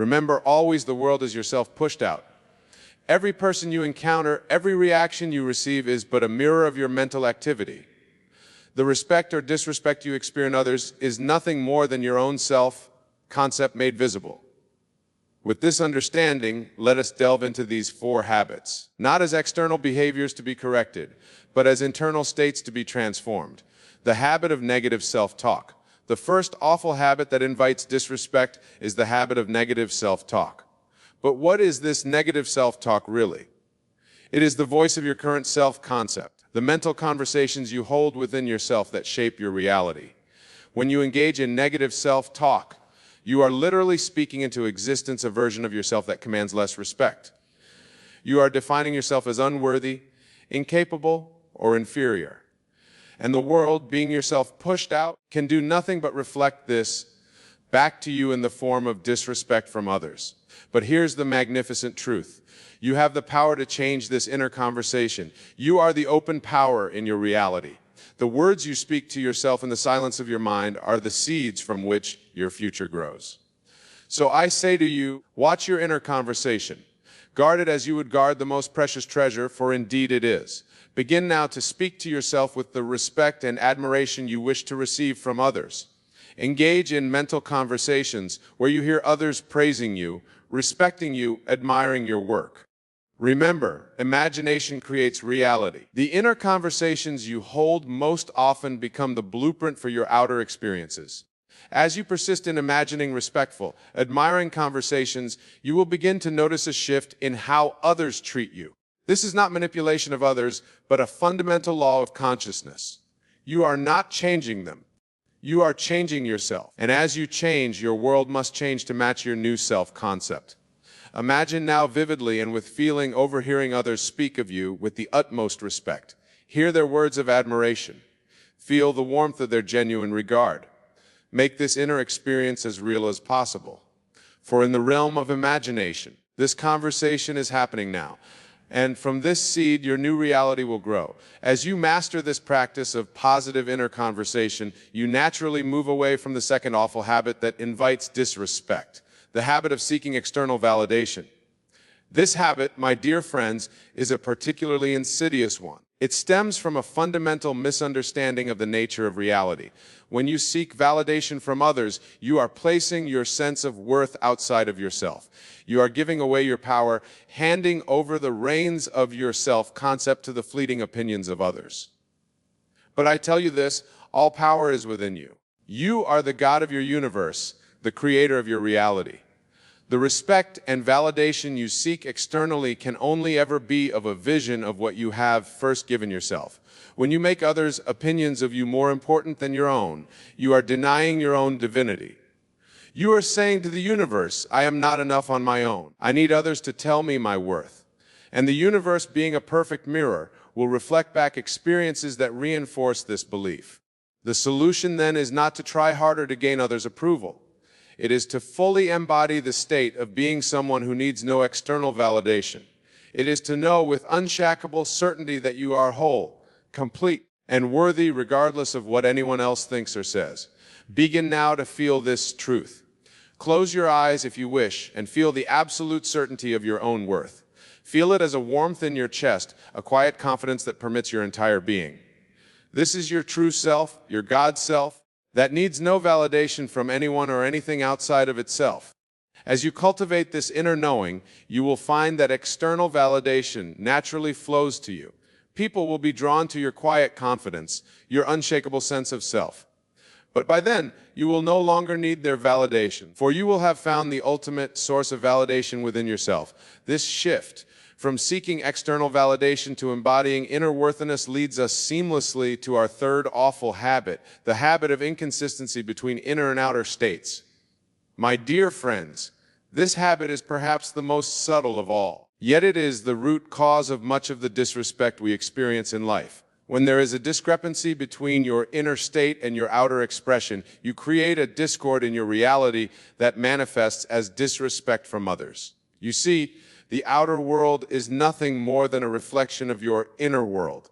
Remember always, the world is yourself pushed out. Every person you encounter, every reaction you receive is but a mirror of your mental activity. The respect or disrespect you experience in others is nothing more than your own self-concept made visible. With this understanding, let us delve into these 4 habits, not as external behaviors to be corrected, but as internal states to be transformed. The habit of negative self-talk. The first awful habit that invites disrespect is the habit of negative self-talk. But what is this negative self-talk really? It is the voice of your current self-concept, the mental conversations you hold within yourself that shape your reality. When you engage in negative self-talk, you are literally speaking into existence a version of yourself that commands less respect. You are defining yourself as unworthy, incapable, or inferior. And the world, being yourself pushed out, can do nothing but reflect this back to you in the form of disrespect from others. But here's the magnificent truth. You have the power to change this inner conversation. You are the open power in your reality. The words you speak to yourself in the silence of your mind are the seeds from which your future grows. So I say to you, watch your inner conversation. Guard it as you would guard the most precious treasure, for indeed it is. Begin now to speak to yourself with the respect and admiration you wish to receive from others. Engage in mental conversations where you hear others praising you, respecting you, admiring your work. Remember, imagination creates reality. The inner conversations you hold most often become the blueprint for your outer experiences. As you persist in imagining respectful, admiring conversations, you will begin to notice a shift in how others treat you. This is not manipulation of others, but a fundamental law of consciousness. You are not changing them. You are changing yourself. And as you change, your world must change to match your new self-concept. Imagine now vividly and with feeling overhearing others speak of you with the utmost respect. Hear their words of admiration. Feel the warmth of their genuine regard. Make this inner experience as real as possible. For in the realm of imagination, this conversation is happening now. And from this seed, your new reality will grow. As you master this practice of positive inner conversation, you naturally move away from the second awful habit that invites disrespect, the habit of seeking external validation. This habit, my dear friends, is a particularly insidious one. It stems from a fundamental misunderstanding of the nature of reality. When you seek validation from others, you are placing your sense of worth outside of yourself. You are giving away your power, handing over the reins of your self-concept to the fleeting opinions of others. But I tell you this, all power is within you. You are the God of your universe, the creator of your reality. The respect and validation you seek externally can only ever be of a vision of what you have first given yourself. When you make others' opinions of you more important than your own, you are denying your own divinity. You are saying to the universe, I am not enough on my own. I need others to tell me my worth. And the universe, being a perfect mirror, will reflect back experiences that reinforce this belief. The solution then is not to try harder to gain others' approval. It is to fully embody the state of being someone who needs no external validation. It is to know with unshakable certainty that you are whole, complete, and worthy regardless of what anyone else thinks or says. Begin now to feel this truth. Close your eyes if you wish and feel the absolute certainty of your own worth. Feel it as a warmth in your chest, a quiet confidence that permits your entire being. This is your true self, your God self, that needs no validation from anyone or anything outside of itself. As you cultivate this inner knowing, you will find that external validation naturally flows to you. People will be drawn to your quiet confidence, your unshakable sense of self. But by then, you will no longer need their validation, for you will have found the ultimate source of validation within yourself. This shift from seeking external validation to embodying inner worthiness leads us seamlessly to our third awful habit, the habit of inconsistency between inner and outer states. My dear friends, this habit is perhaps the most subtle of all, yet it is the root cause of much of the disrespect we experience in life. When there is a discrepancy between your inner state and your outer expression, you create a discord in your reality that manifests as disrespect from others. You see, the outer world is nothing more than a reflection of your inner world.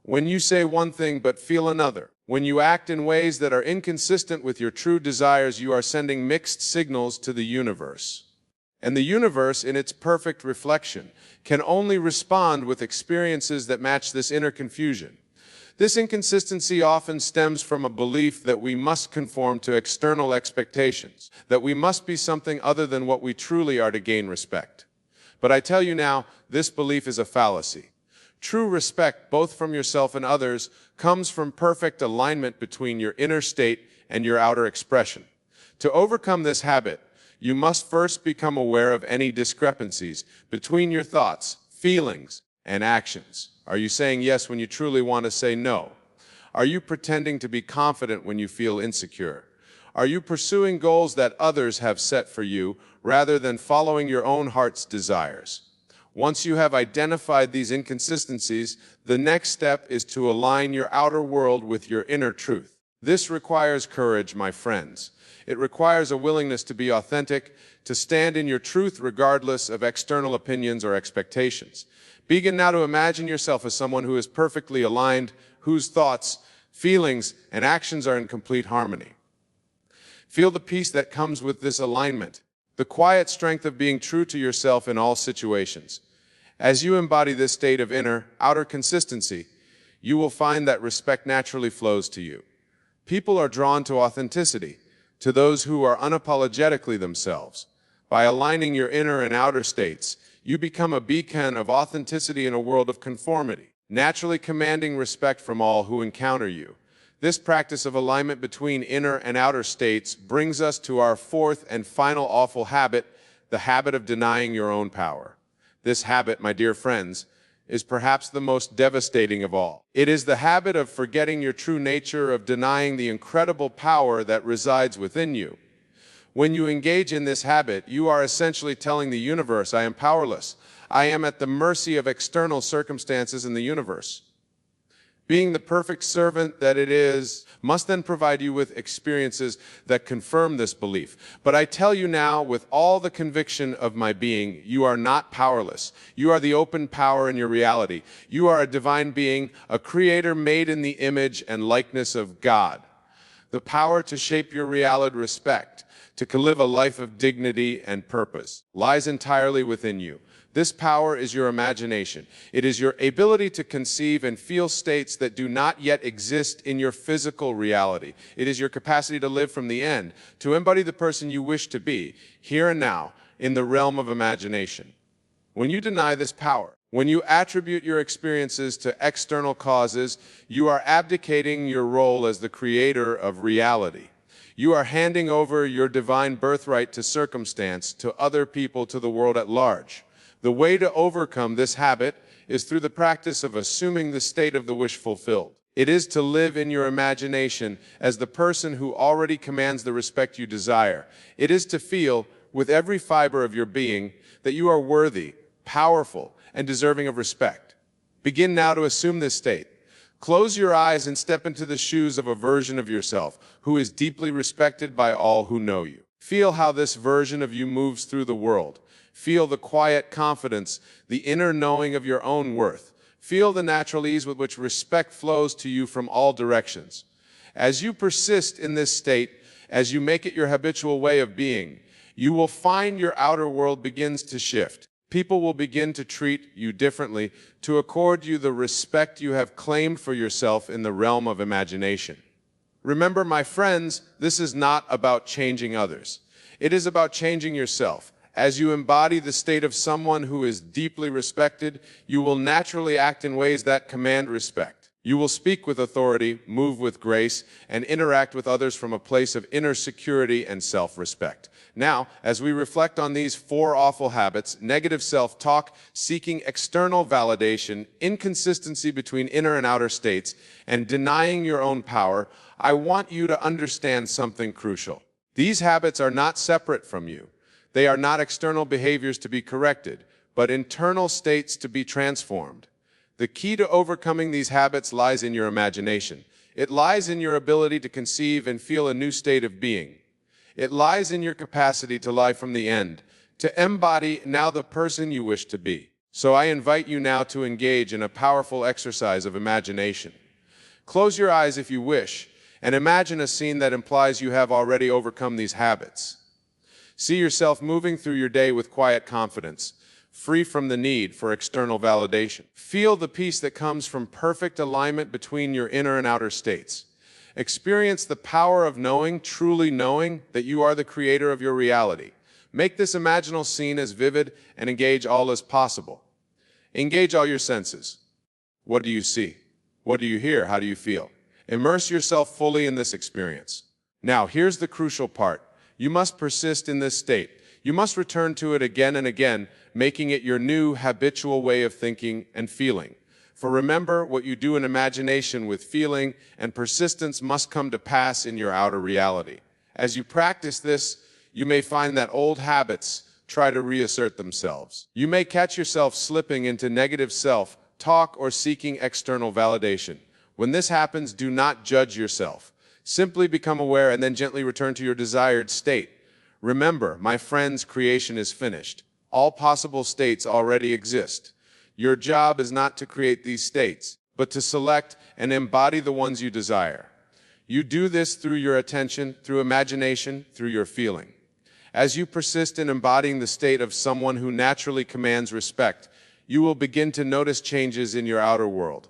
When you say one thing but feel another, when you act in ways that are inconsistent with your true desires, you are sending mixed signals to the universe. And the universe, in its perfect reflection, can only respond with experiences that match this inner confusion. This inconsistency often stems from a belief that we must conform to external expectations, that we must be something other than what we truly are to gain respect. But I tell you now, this belief is a fallacy. True respect, both from yourself and others, comes from perfect alignment between your inner state and your outer expression. To overcome this habit, you must first become aware of any discrepancies between your thoughts, feelings, and actions. Are you saying yes when you truly want to say no? Are you pretending to be confident when you feel insecure? Are you pursuing goals that others have set for you rather than following your own heart's desires? Once you have identified these inconsistencies, the next step is to align your outer world with your inner truth. This requires courage, my friends. It requires a willingness to be authentic, to stand in your truth regardless of external opinions or expectations. Begin now to imagine yourself as someone who is perfectly aligned, whose thoughts, feelings, and actions are in complete harmony. Feel the peace that comes with this alignment, the quiet strength of being true to yourself in all situations. As you embody this state of outer consistency, you will find that respect naturally flows to you. People are drawn to authenticity, to those who are unapologetically themselves. By aligning your inner and outer states, you become a beacon of authenticity in a world of conformity, naturally commanding respect from all who encounter you. This practice of alignment between inner and outer states brings us to our fourth and final awful habit, the habit of denying your own power. This habit, my dear friends, is perhaps the most devastating of all. It is the habit of forgetting your true nature, of denying the incredible power that resides within you. When you engage in this habit, you are essentially telling the universe, I am powerless. I am at the mercy of external circumstances in the universe. Being the perfect servant that it is must then provide you with experiences that confirm this belief. But I tell you now, with all the conviction of my being, you are not powerless. You are the open power in your reality. You are a divine being, a creator made in the image and likeness of God. The power to shape your reality, respect, to live a life of dignity and purpose, lies entirely within you. This power is your imagination. It is your ability to conceive and feel states that do not yet exist in your physical reality. It is your capacity to live from the end, to embody the person you wish to be, here and now, in the realm of imagination. When you deny this power, when you attribute your experiences to external causes, you are abdicating your role as the creator of reality. You are handing over your divine birthright to circumstance, to other people, to the world at large. The way to overcome this habit is through the practice of assuming the state of the wish fulfilled. It is to live in your imagination as the person who already commands the respect you desire. It is to feel, with every fiber of your being, that you are worthy, powerful, and deserving of respect. Begin now to assume this state. Close your eyes and step into the shoes of a version of yourself who is deeply respected by all who know you. Feel how this version of you moves through the world. Feel the quiet confidence, the inner knowing of your own worth. Feel the natural ease with which respect flows to you from all directions. As you persist in this state, as you make it your habitual way of being, you will find your outer world begins to shift. People will begin to treat you differently, to accord you the respect you have claimed for yourself in the realm of imagination. Remember, my friends, this is not about changing others. It is about changing yourself. As you embody the state of someone who is deeply respected, you will naturally act in ways that command respect. You will speak with authority, move with grace, and interact with others from a place of inner security and self-respect. Now, as we reflect on these four awful habits, negative self-talk, seeking external validation, inconsistency between inner and outer states, and denying your own power, I want you to understand something crucial. These habits are not separate from you. They are not external behaviors to be corrected, but internal states to be transformed. The key to overcoming these habits lies in your imagination. It lies in your ability to conceive and feel a new state of being. It lies in your capacity to lie from the end, to embody now the person you wish to be. So I invite you now to engage in a powerful exercise of imagination. Close your eyes if you wish, and imagine a scene that implies you have already overcome these habits. See yourself moving through your day with quiet confidence, free from the need for external validation. Feel the peace that comes from perfect alignment between your inner and outer states. Experience the power of knowing, truly knowing, that you are the creator of your reality. Make this imaginal scene as vivid and engage all as possible. Engage all your senses. What do you see? What do you hear? How do you feel? Immerse yourself fully in this experience. Now, here's the crucial part. You must persist in this state. You must return to it again and again, making it your new habitual way of thinking and feeling. For remember, what you do in imagination with feeling and persistence must come to pass in your outer reality. As you practice this, you may find that old habits try to reassert themselves. You may catch yourself slipping into negative self-talk or seeking external validation. When this happens, do not judge yourself. Simply become aware and then gently return to your desired state. Remember, my friends, creation is finished. All possible states already exist. Your job is not to create these states, but to select and embody the ones you desire. You do this through your attention, through imagination, through your feeling. As you persist in embodying the state of someone who naturally commands respect, you will begin to notice changes in your outer world.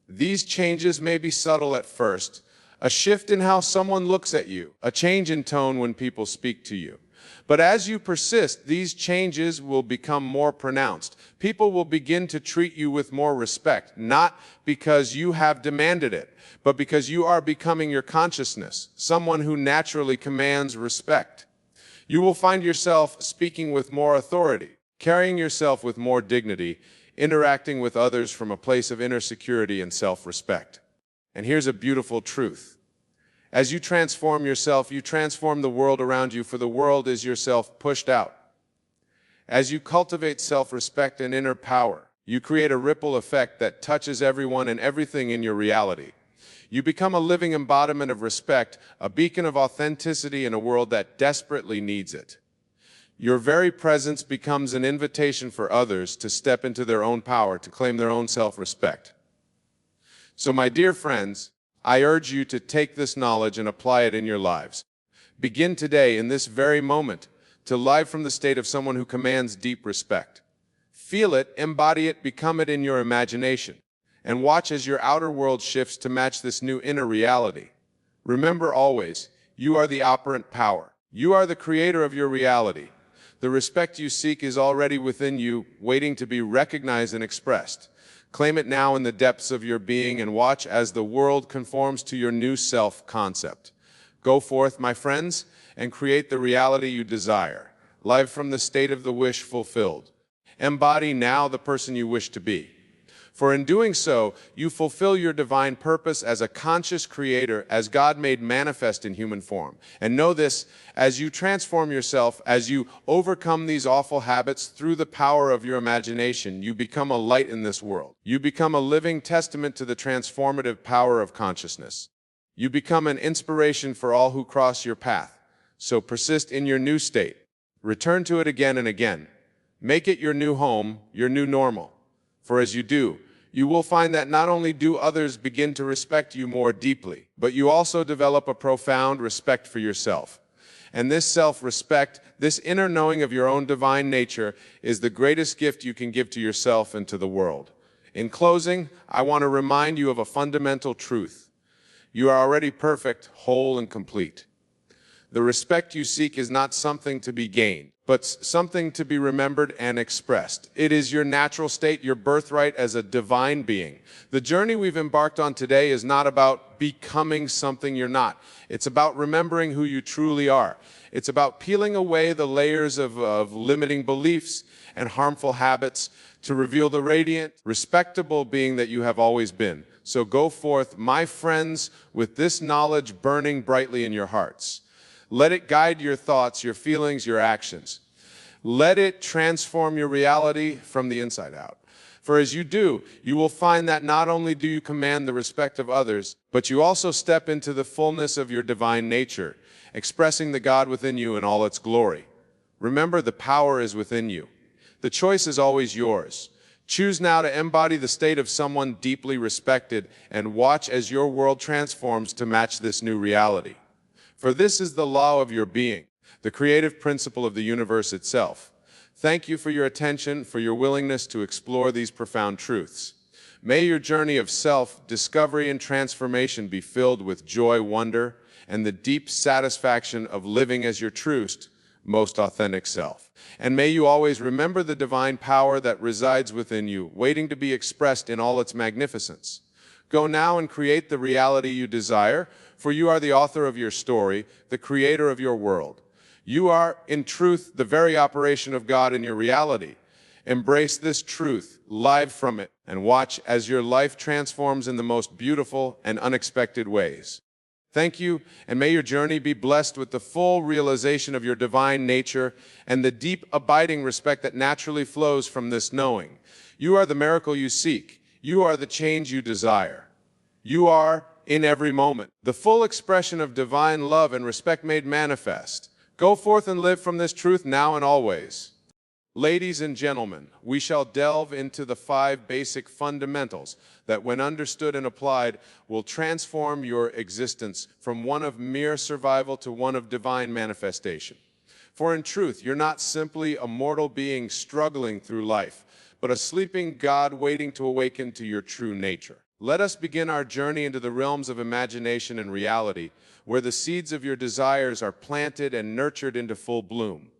These changes may be subtle at first, a shift in how someone looks at you, a change in tone when people speak to you. But as you persist, these changes will become more pronounced. People will begin to treat you with more respect, not because you have demanded it, but because you are becoming your consciousness, someone who naturally commands respect. You will find yourself speaking with more authority, carrying yourself with more dignity, interacting with others from a place of inner security and self-respect. And here's a beautiful truth. As you transform yourself, you transform the world around you, for the world is yourself pushed out. As you cultivate self-respect and inner power, you create a ripple effect that touches everyone and everything in your reality. You become a living embodiment of respect, a beacon of authenticity in a world that desperately needs it. Your very presence becomes an invitation for others to step into their own power, to claim their own self-respect. So, my dear friends, I urge you to take this knowledge and apply it in your lives. Begin today, in this very moment, to live from the state of someone who commands deep respect. Feel it, embody it, become it in your imagination, and watch as your outer world shifts to match this new inner reality. Remember always, you are the operant power. You are the creator of your reality. The respect you seek is already within you, waiting to be recognized and expressed. Claim it now in the depths of your being and watch as the world conforms to your new self-concept. Go forth, my friends, and create the reality you desire. Live from the state of the wish fulfilled. Embody now the person you wish to be. For in doing so, you fulfill your divine purpose as a conscious creator, as God made manifest in human form. And know this, as you transform yourself, as you overcome these awful habits through the power of your imagination, you become a light in this world. You become a living testament to the transformative power of consciousness. You become an inspiration for all who cross your path. So persist in your new state. Return to it again and again. Make it your new home, your new normal. For as you do, you will find that not only do others begin to respect you more deeply, but you also develop a profound respect for yourself. And this self-respect, this inner knowing of your own divine nature, is the greatest gift you can give to yourself and to the world. In closing, I want to remind you of a fundamental truth. You are already perfect, whole, and complete. The respect you seek is not something to be gained, but something to be remembered and expressed. It is your natural state, your birthright as a divine being. The journey we've embarked on today is not about becoming something you're not. It's about remembering who you truly are. It's about peeling away the layers of limiting beliefs and harmful habits to reveal the radiant, respectable being that you have always been. So go forth, my friends, with this knowledge burning brightly in your hearts. Let it guide your thoughts, your feelings, your actions. Let it transform your reality from the inside out. For as you do, you will find that not only do you command the respect of others, but you also step into the fullness of your divine nature, expressing the God within you in all its glory. Remember, the power is within you. The choice is always yours. Choose now to embody the state of someone deeply respected and watch as your world transforms to match this new reality. For this is the law of your being. the creative principle of the universe itself. Thank you for your attention, for your willingness to explore these profound truths. May your journey of self-discovery and transformation be filled with joy, wonder, and the deep satisfaction of living as your truest, most authentic self. And may you always remember the divine power that resides within you, waiting to be expressed in all its magnificence. Go now and create the reality you desire, for you are the author of your story, the creator of your world. You are, in truth, the very operation of God in your reality. Embrace this truth, live from it, and watch as your life transforms in the most beautiful and unexpected ways. Thank you, and may your journey be blessed with the full realization of your divine nature and the deep, abiding respect that naturally flows from this knowing. You are the miracle you seek. You are the change you desire. You are, in every moment, the full expression of divine love and respect made manifest. Go forth and live from this truth now and always. Ladies and gentlemen, we shall delve into the 5 basic fundamentals that, when understood and applied, will transform your existence from one of mere survival to one of divine manifestation. For in truth, you're not simply a mortal being struggling through life, but a sleeping God waiting to awaken to your true nature. Let us begin our journey into the realms of imagination and reality, where the seeds of your desires are planted and nurtured into full bloom.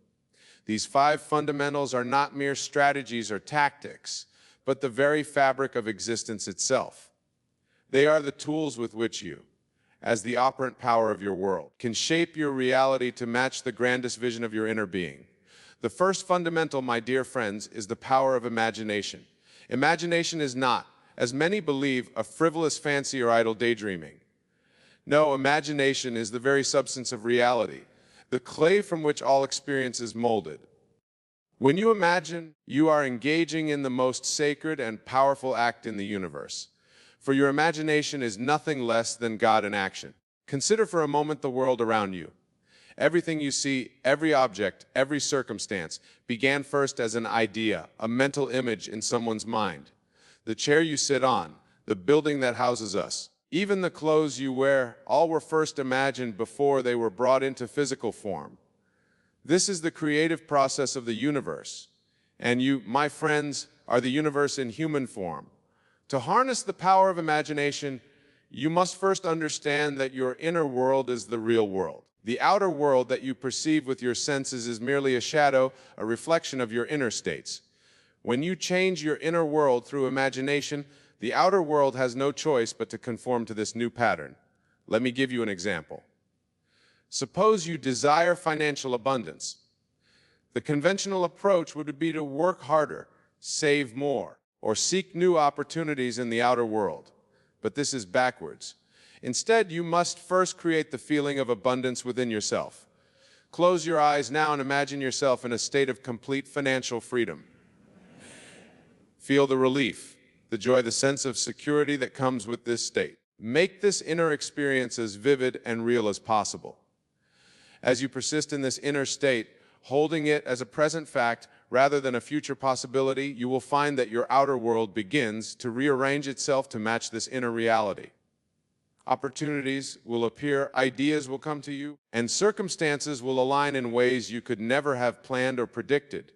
These 5 fundamentals are not mere strategies or tactics, but the very fabric of existence itself. They are the tools with which you, as the operant power of your world, can shape your reality to match the grandest vision of your inner being. The first fundamental, my dear friends, is the power of imagination. Imagination is not, as many believe, a frivolous fancy or idle daydreaming. No, imagination is the very substance of reality, the clay from which all experience is molded. When you imagine, you are engaging in the most sacred and powerful act in the universe. For your imagination is nothing less than God in action. Consider for a moment the world around you. Everything you see, every object, every circumstance, began first as an idea, a mental image in someone's mind. The chair you sit on, the building that houses us, even the clothes you wear, all were first imagined before they were brought into physical form. This is the creative process of the universe, and you, my friends, are the universe in human form. To harness the power of imagination, you must first understand that your inner world is the real world. The outer world that you perceive with your senses is merely a shadow, a reflection of your inner states. When you change your inner world through imagination, the outer world has no choice but to conform to this new pattern. Let me give you an example. Suppose you desire financial abundance. The conventional approach would be to work harder, save more, or seek new opportunities in the outer world. But this is backwards. Instead, you must first create the feeling of abundance within yourself. Close your eyes now and imagine yourself in a state of complete financial freedom. Feel the relief, the joy, the sense of security that comes with this state. Make this inner experience as vivid and real as possible. As you persist in this inner state, holding it as a present fact rather than a future possibility, you will find that your outer world begins to rearrange itself to match this inner reality. Opportunities will appear, ideas will come to you, and circumstances will align in ways you could never have planned or predicted.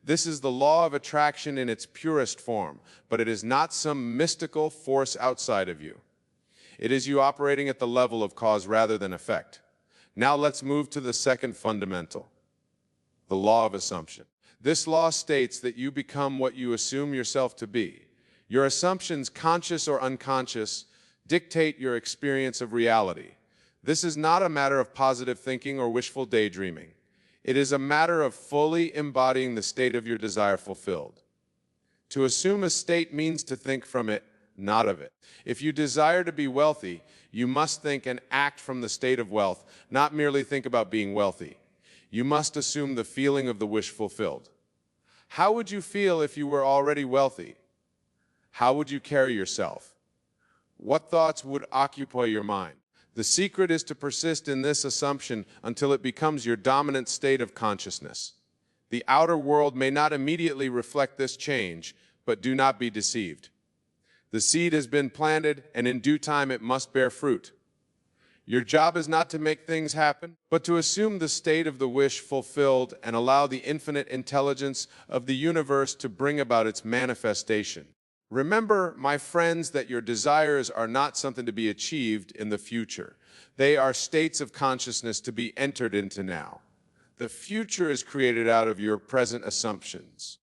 This is the law of attraction in its purest form, but it is not some mystical force outside of you. It is you operating at the level of cause rather than effect. Now let's move to the second fundamental, the law of assumption. This law states that you become what you assume yourself to be. Your assumptions, conscious or unconscious, dictate your experience of reality. This is not a matter of positive thinking or wishful daydreaming. It is a matter of fully embodying the state of your desire fulfilled. To assume a state means to think from it, not of it. If you desire to be wealthy, you must think and act from the state of wealth, not merely think about being wealthy. You must assume the feeling of the wish fulfilled. How would you feel if you were already wealthy? How would you carry yourself? What thoughts would occupy your mind? The secret is to persist in this assumption until it becomes your dominant state of consciousness. The outer world may not immediately reflect this change, but do not be deceived. The seed has been planted, and in due time it must bear fruit. Your job is not to make things happen, but to assume the state of the wish fulfilled and allow the infinite intelligence of the universe to bring about its manifestation. Remember, my friends, that your desires are not something to be achieved in the future. They are states of consciousness to be entered into now. The future is created out of your present assumptions.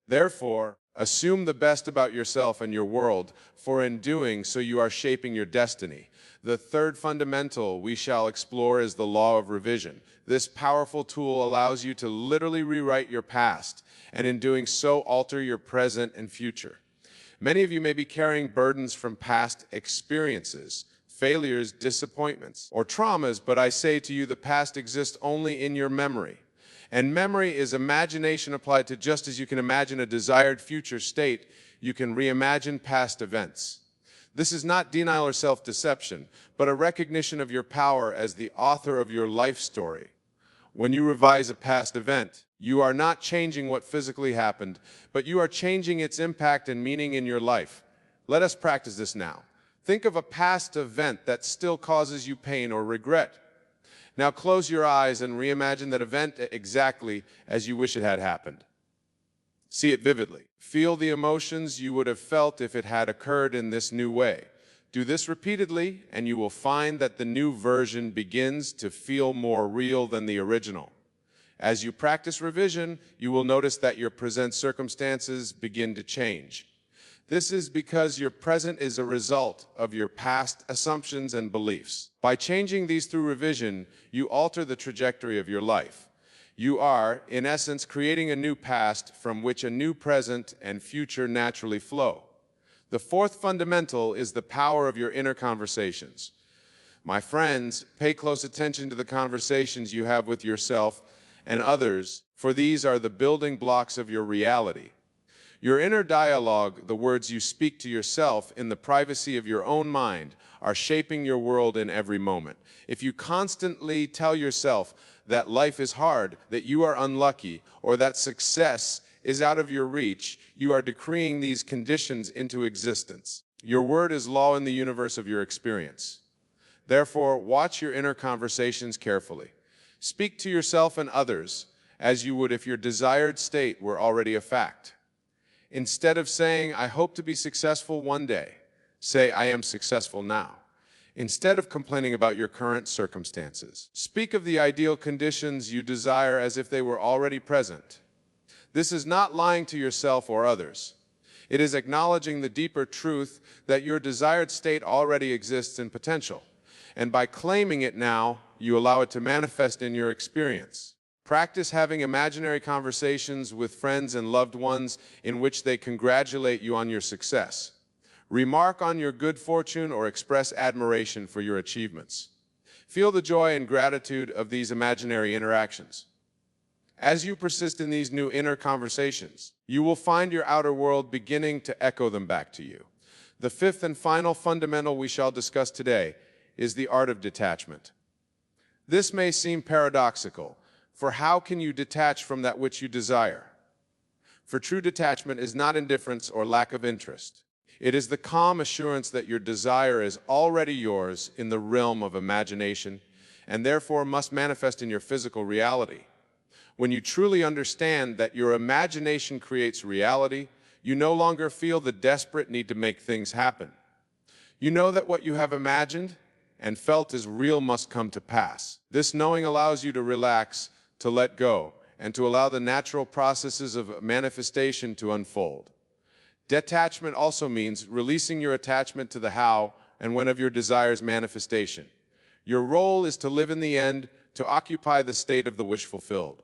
Therefore, assume the best about yourself and your world, for in doing so you are shaping your destiny. The third fundamental we shall explore is the law of revision. This powerful tool allows you to literally rewrite your past, and in doing so alter your present and future. Many of you may be carrying burdens from past experiences, failures, disappointments, or traumas, but I say to you, the past exists only in your memory. And memory is imagination applied to just as you can imagine a desired future state, you can reimagine past events. This is not denial or self-deception, but a recognition of your power as the author of your life story. When you revise a past event, you are not changing what physically happened, but you are changing its impact and meaning in your life. Let us practice this now. Think of a past event that still causes you pain or regret. Now close your eyes and reimagine that event exactly as you wish it had happened. See it vividly. Feel the emotions you would have felt if it had occurred in this new way. Do this repeatedly, and you will find that the new version begins to feel more real than the original. As you practice revision, you will notice that your present circumstances begin to change. This is because your present is a result of your past assumptions and beliefs. By changing these through revision, you alter the trajectory of your life. You are, in essence, creating a new past from which a new present and future naturally flow. The fourth fundamental is the power of your inner conversations. My friends, pay close attention to the conversations you have with yourself and others, for these are the building blocks of your reality. Your inner dialogue, the words you speak to yourself in the privacy of your own mind, are shaping your world in every moment. If you constantly tell yourself that life is hard, that you are unlucky, or that success is out of your reach, you are decreeing these conditions into existence. Your word is law in the universe of your experience. Therefore, watch your inner conversations carefully. Speak to yourself and others as you would if your desired state were already a fact. Instead of saying, I hope to be successful one day, say, I am successful now. Instead of complaining about your current circumstances, speak of the ideal conditions you desire as if they were already present. This is not lying to yourself or others. It is acknowledging the deeper truth that your desired state already exists in potential. And by claiming it now, you allow it to manifest in your experience. Practice having imaginary conversations with friends and loved ones in which they congratulate you on your success. Remark on your good fortune or express admiration for your achievements. Feel the joy and gratitude of these imaginary interactions. As you persist in these new inner conversations, you will find your outer world beginning to echo them back to you. The fifth and final fundamental we shall discuss today is the art of detachment. This may seem paradoxical, for how can you detach from that which you desire? For true detachment is not indifference or lack of interest. It is the calm assurance that your desire is already yours in the realm of imagination, and therefore must manifest in your physical reality. When you truly understand that your imagination creates reality, you no longer feel the desperate need to make things happen. You know that what you have imagined and felt is real must come to pass. This knowing allows you to relax, to let go, and to allow the natural processes of manifestation to unfold. Detachment also means releasing your attachment to the how and when of your desire's manifestation. Your role is to live in the end, to occupy the state of the wish fulfilled.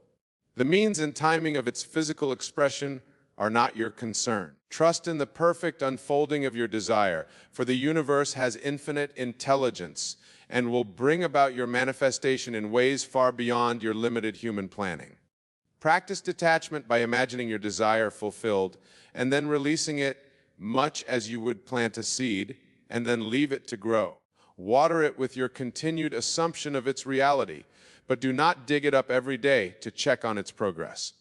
The means and timing of its physical expression are not your concern. Trust in the perfect unfolding of your desire, for the universe has infinite intelligence and will bring about your manifestation in ways far beyond your limited human planning. Practice detachment by imagining your desire fulfilled and then releasing it much as you would plant a seed and then leave it to grow. Water it with your continued assumption of its reality, but do not dig it up every day to check on its progress.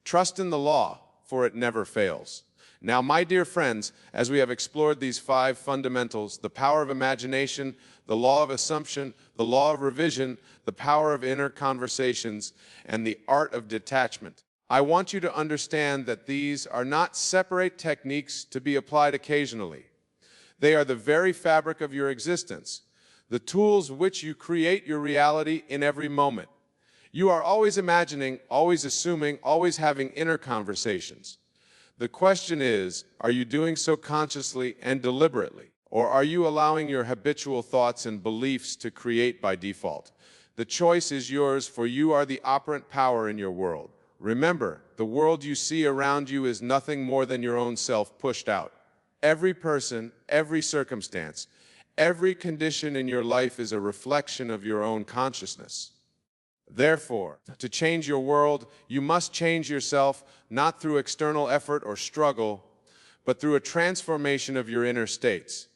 Trust in the law, for it never fails. Now, my dear friends, as we have explored these 5 fundamentals, the power of imagination, the law of assumption, the law of revision, the power of inner conversations, and the art of detachment, I want you to understand that these are not separate techniques to be applied occasionally. They are the very fabric of your existence, the tools which you create your reality in every moment. You are always imagining, always assuming, always having inner conversations. The question is, are you doing so consciously and deliberately? Or are you allowing your habitual thoughts and beliefs to create by default? The choice is yours, for you are the operant power in your world. Remember, the world you see around you is nothing more than your own self pushed out. Every person, every circumstance, every condition in your life is a reflection of your own consciousness. Therefore, to change your world, you must change yourself, not through external effort or struggle, but through a transformation of your inner states.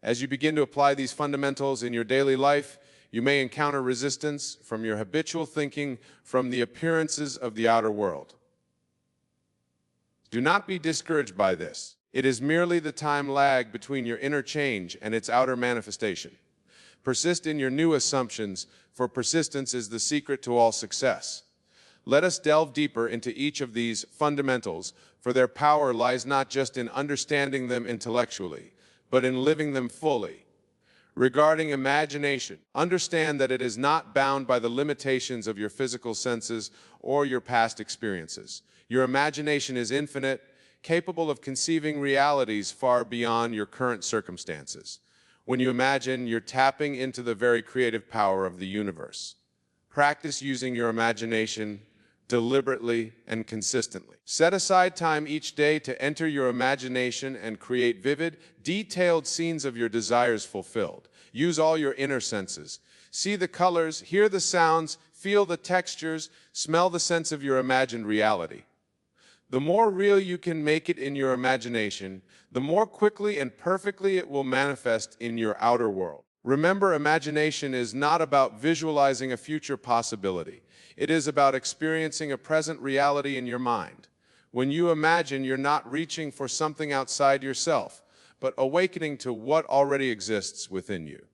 As you begin to apply these fundamentals in your daily life, you may encounter resistance from your habitual thinking, from the appearances of the outer world. Do not be discouraged by this. It is merely the time lag between your inner change and its outer manifestation. Persist in your new assumptions, for persistence is the secret to all success. Let us delve deeper into each of these fundamentals, for their power lies not just in understanding them intellectually, but in living them fully. Regarding imagination, understand that it is not bound by the limitations of your physical senses or your past experiences. Your imagination is infinite, capable of conceiving realities far beyond your current circumstances. When you imagine, you're tapping into the very creative power of the universe. Practice using your imagination deliberately and consistently. Set aside time each day to enter your imagination and create vivid, detailed scenes of your desires fulfilled. Use all your inner senses. See the colors, hear the sounds, feel the textures, smell the sense of your imagined reality. The more real you can make it in your imagination, the more quickly and perfectly it will manifest in your outer world. Remember, imagination is not about visualizing a future possibility. It is about experiencing a present reality in your mind. When you imagine, you're not reaching for something outside yourself, but awakening to what already exists within you.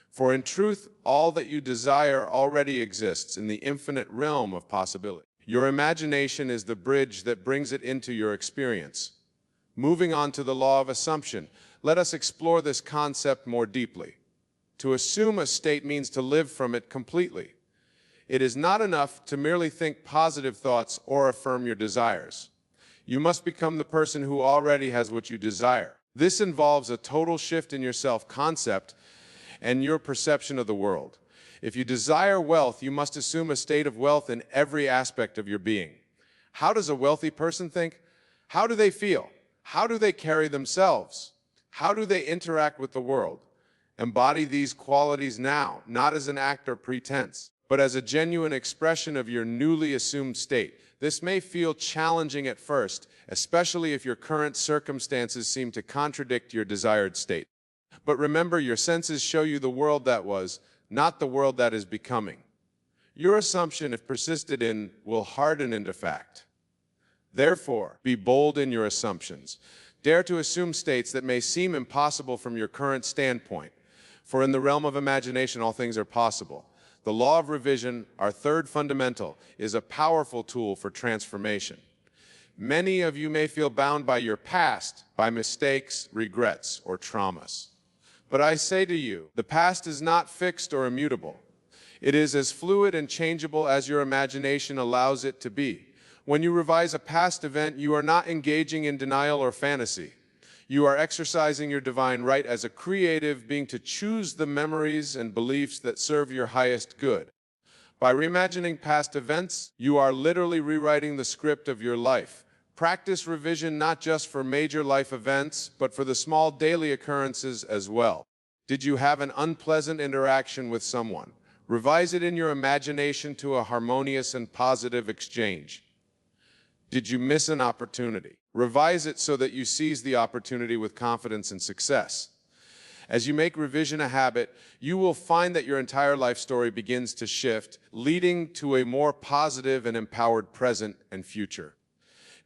For in truth, all that you desire already exists in the infinite realm of possibility. Your imagination is the bridge that brings it into your experience. Moving on to the law of assumption, let us explore this concept more deeply. To assume a state means to live from it completely. It is not enough to merely think positive thoughts or affirm your desires. You must become the person who already has what you desire. This involves a total shift in your self-concept and your perception of the world. If you desire wealth, you must assume a state of wealth in every aspect of your being. How does a wealthy person think? How do they feel? How do they carry themselves? How do they interact with the world? Embody these qualities now, not as an act or pretense, but as a genuine expression of your newly assumed state. This may feel challenging at first, especially if your current circumstances seem to contradict your desired state. But remember, your senses show you the world that was, not the world that is becoming. Your assumption, if persisted in, will harden into fact. Therefore, be bold in your assumptions. Dare to assume states that may seem impossible from your current standpoint. For in the realm of imagination, all things are possible. The law of revision, our third fundamental, is a powerful tool for transformation. Many of you may feel bound by your past, by mistakes, regrets, or traumas. But I say to you, the past is not fixed or immutable. It is as fluid and changeable as your imagination allows it to be. When you revise a past event, you are not engaging in denial or fantasy. You are exercising your divine right as a creative being to choose the memories and beliefs that serve your highest good. By reimagining past events, you are literally rewriting the script of your life. Practice revision not just for major life events, but for the small daily occurrences as well. Did you have an unpleasant interaction with someone? Revise it in your imagination to a harmonious and positive exchange. Did you miss an opportunity? Revise it so that you seize the opportunity with confidence and success. As you make revision a habit, you will find that your entire life story begins to shift, leading to a more positive and empowered present and future.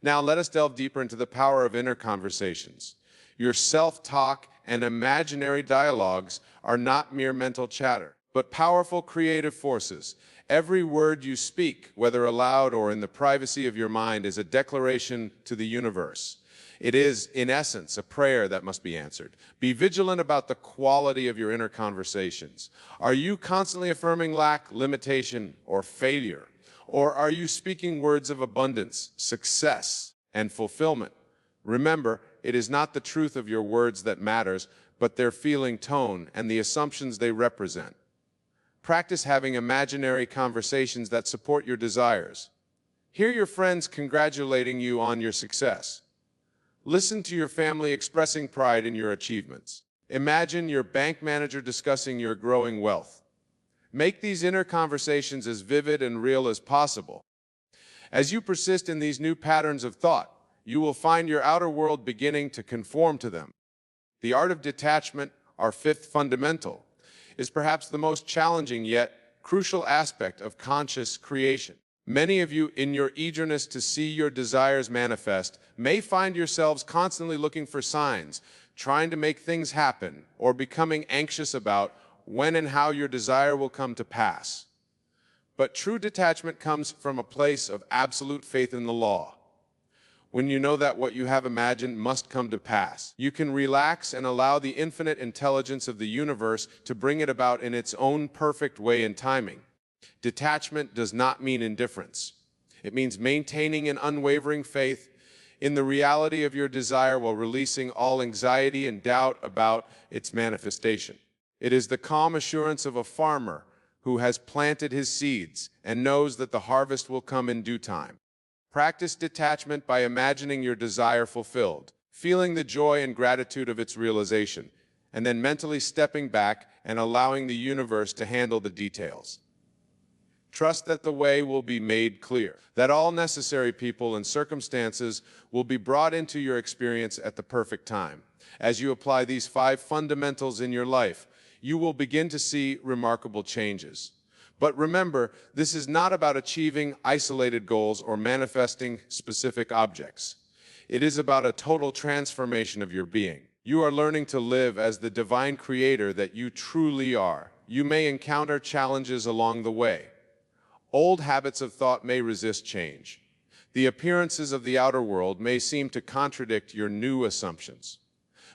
Now let us delve deeper into the power of inner conversations. Your self-talk and imaginary dialogues are not mere mental chatter, but powerful creative forces. Every word you speak, whether aloud or in the privacy of your mind, is a declaration to the universe. It is, in essence, a prayer that must be answered. Be vigilant about the quality of your inner conversations. Are you constantly affirming lack, limitation, or failure? Or are you speaking words of abundance, success, and fulfillment? Remember, it is not the truth of your words that matters, but their feeling tone and the assumptions they represent. Practice having imaginary conversations that support your desires. Hear your friends congratulating you on your success. Listen to your family expressing pride in your achievements. Imagine your bank manager discussing your growing wealth. Make these inner conversations as vivid and real as possible. As you persist in these new patterns of thought, you will find your outer world beginning to conform to them. The art of detachment, our fifth fundamental, is perhaps the most challenging yet crucial aspect of conscious creation. Many of you, in your eagerness to see your desires manifest, may find yourselves constantly looking for signs, trying to make things happen, or becoming anxious about when and how your desire will come to pass. But true detachment comes from a place of absolute faith in the law. When you know that what you have imagined must come to pass, you can relax and allow the infinite intelligence of the universe to bring it about in its own perfect way and timing. Detachment does not mean indifference. It means maintaining an unwavering faith in the reality of your desire while releasing all anxiety and doubt about its manifestation. It is the calm assurance of a farmer who has planted his seeds and knows that the harvest will come in due time. Practice detachment by imagining your desire fulfilled, feeling the joy and gratitude of its realization, and then mentally stepping back and allowing the universe to handle the details. Trust that the way will be made clear, that all necessary people and circumstances will be brought into your experience at the perfect time. As you apply these 5 fundamentals in your life, you will begin to see remarkable changes. But remember, this is not about achieving isolated goals or manifesting specific objects. It is about a total transformation of your being. You are learning to live as the divine creator that you truly are. You may encounter challenges along the way. Old habits of thought may resist change. The appearances of the outer world may seem to contradict your new assumptions.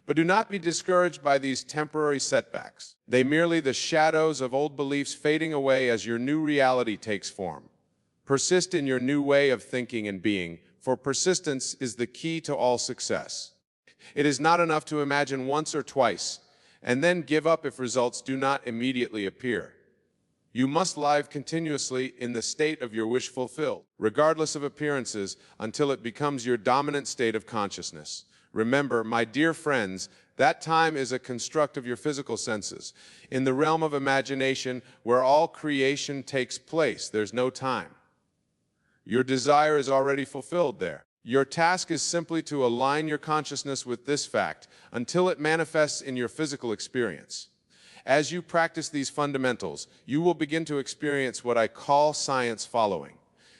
But do not be discouraged by these temporary setbacks. They merely the shadows of old beliefs fading away as your new reality takes form. Persist in your new way of thinking and being, for persistence is the key to all success. It is not enough to imagine once or twice, and then give up if results do not immediately appear. You must live continuously in the state of your wish fulfilled, regardless of appearances, until it becomes your dominant state of consciousness. Remember, my dear friends, that time is a construct of your physical senses. In the realm of imagination, where all creation takes place, there's no time. Your desire is already fulfilled there. Your task is simply to align your consciousness with this fact until it manifests in your physical experience. As you practice these fundamentals, you will begin to experience what I call science following.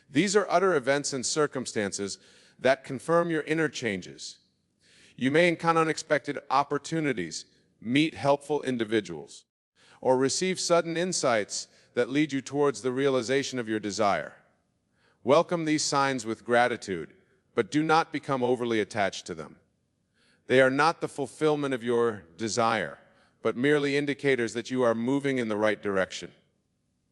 These are utter events and circumstances that confirm your inner changes. You may encounter unexpected opportunities, meet helpful individuals, or receive sudden insights that lead you towards the realization of your desire. Welcome these signs with gratitude, but do not become overly attached to them. They are not the fulfillment of your desire, but merely indicators that you are moving in the right direction.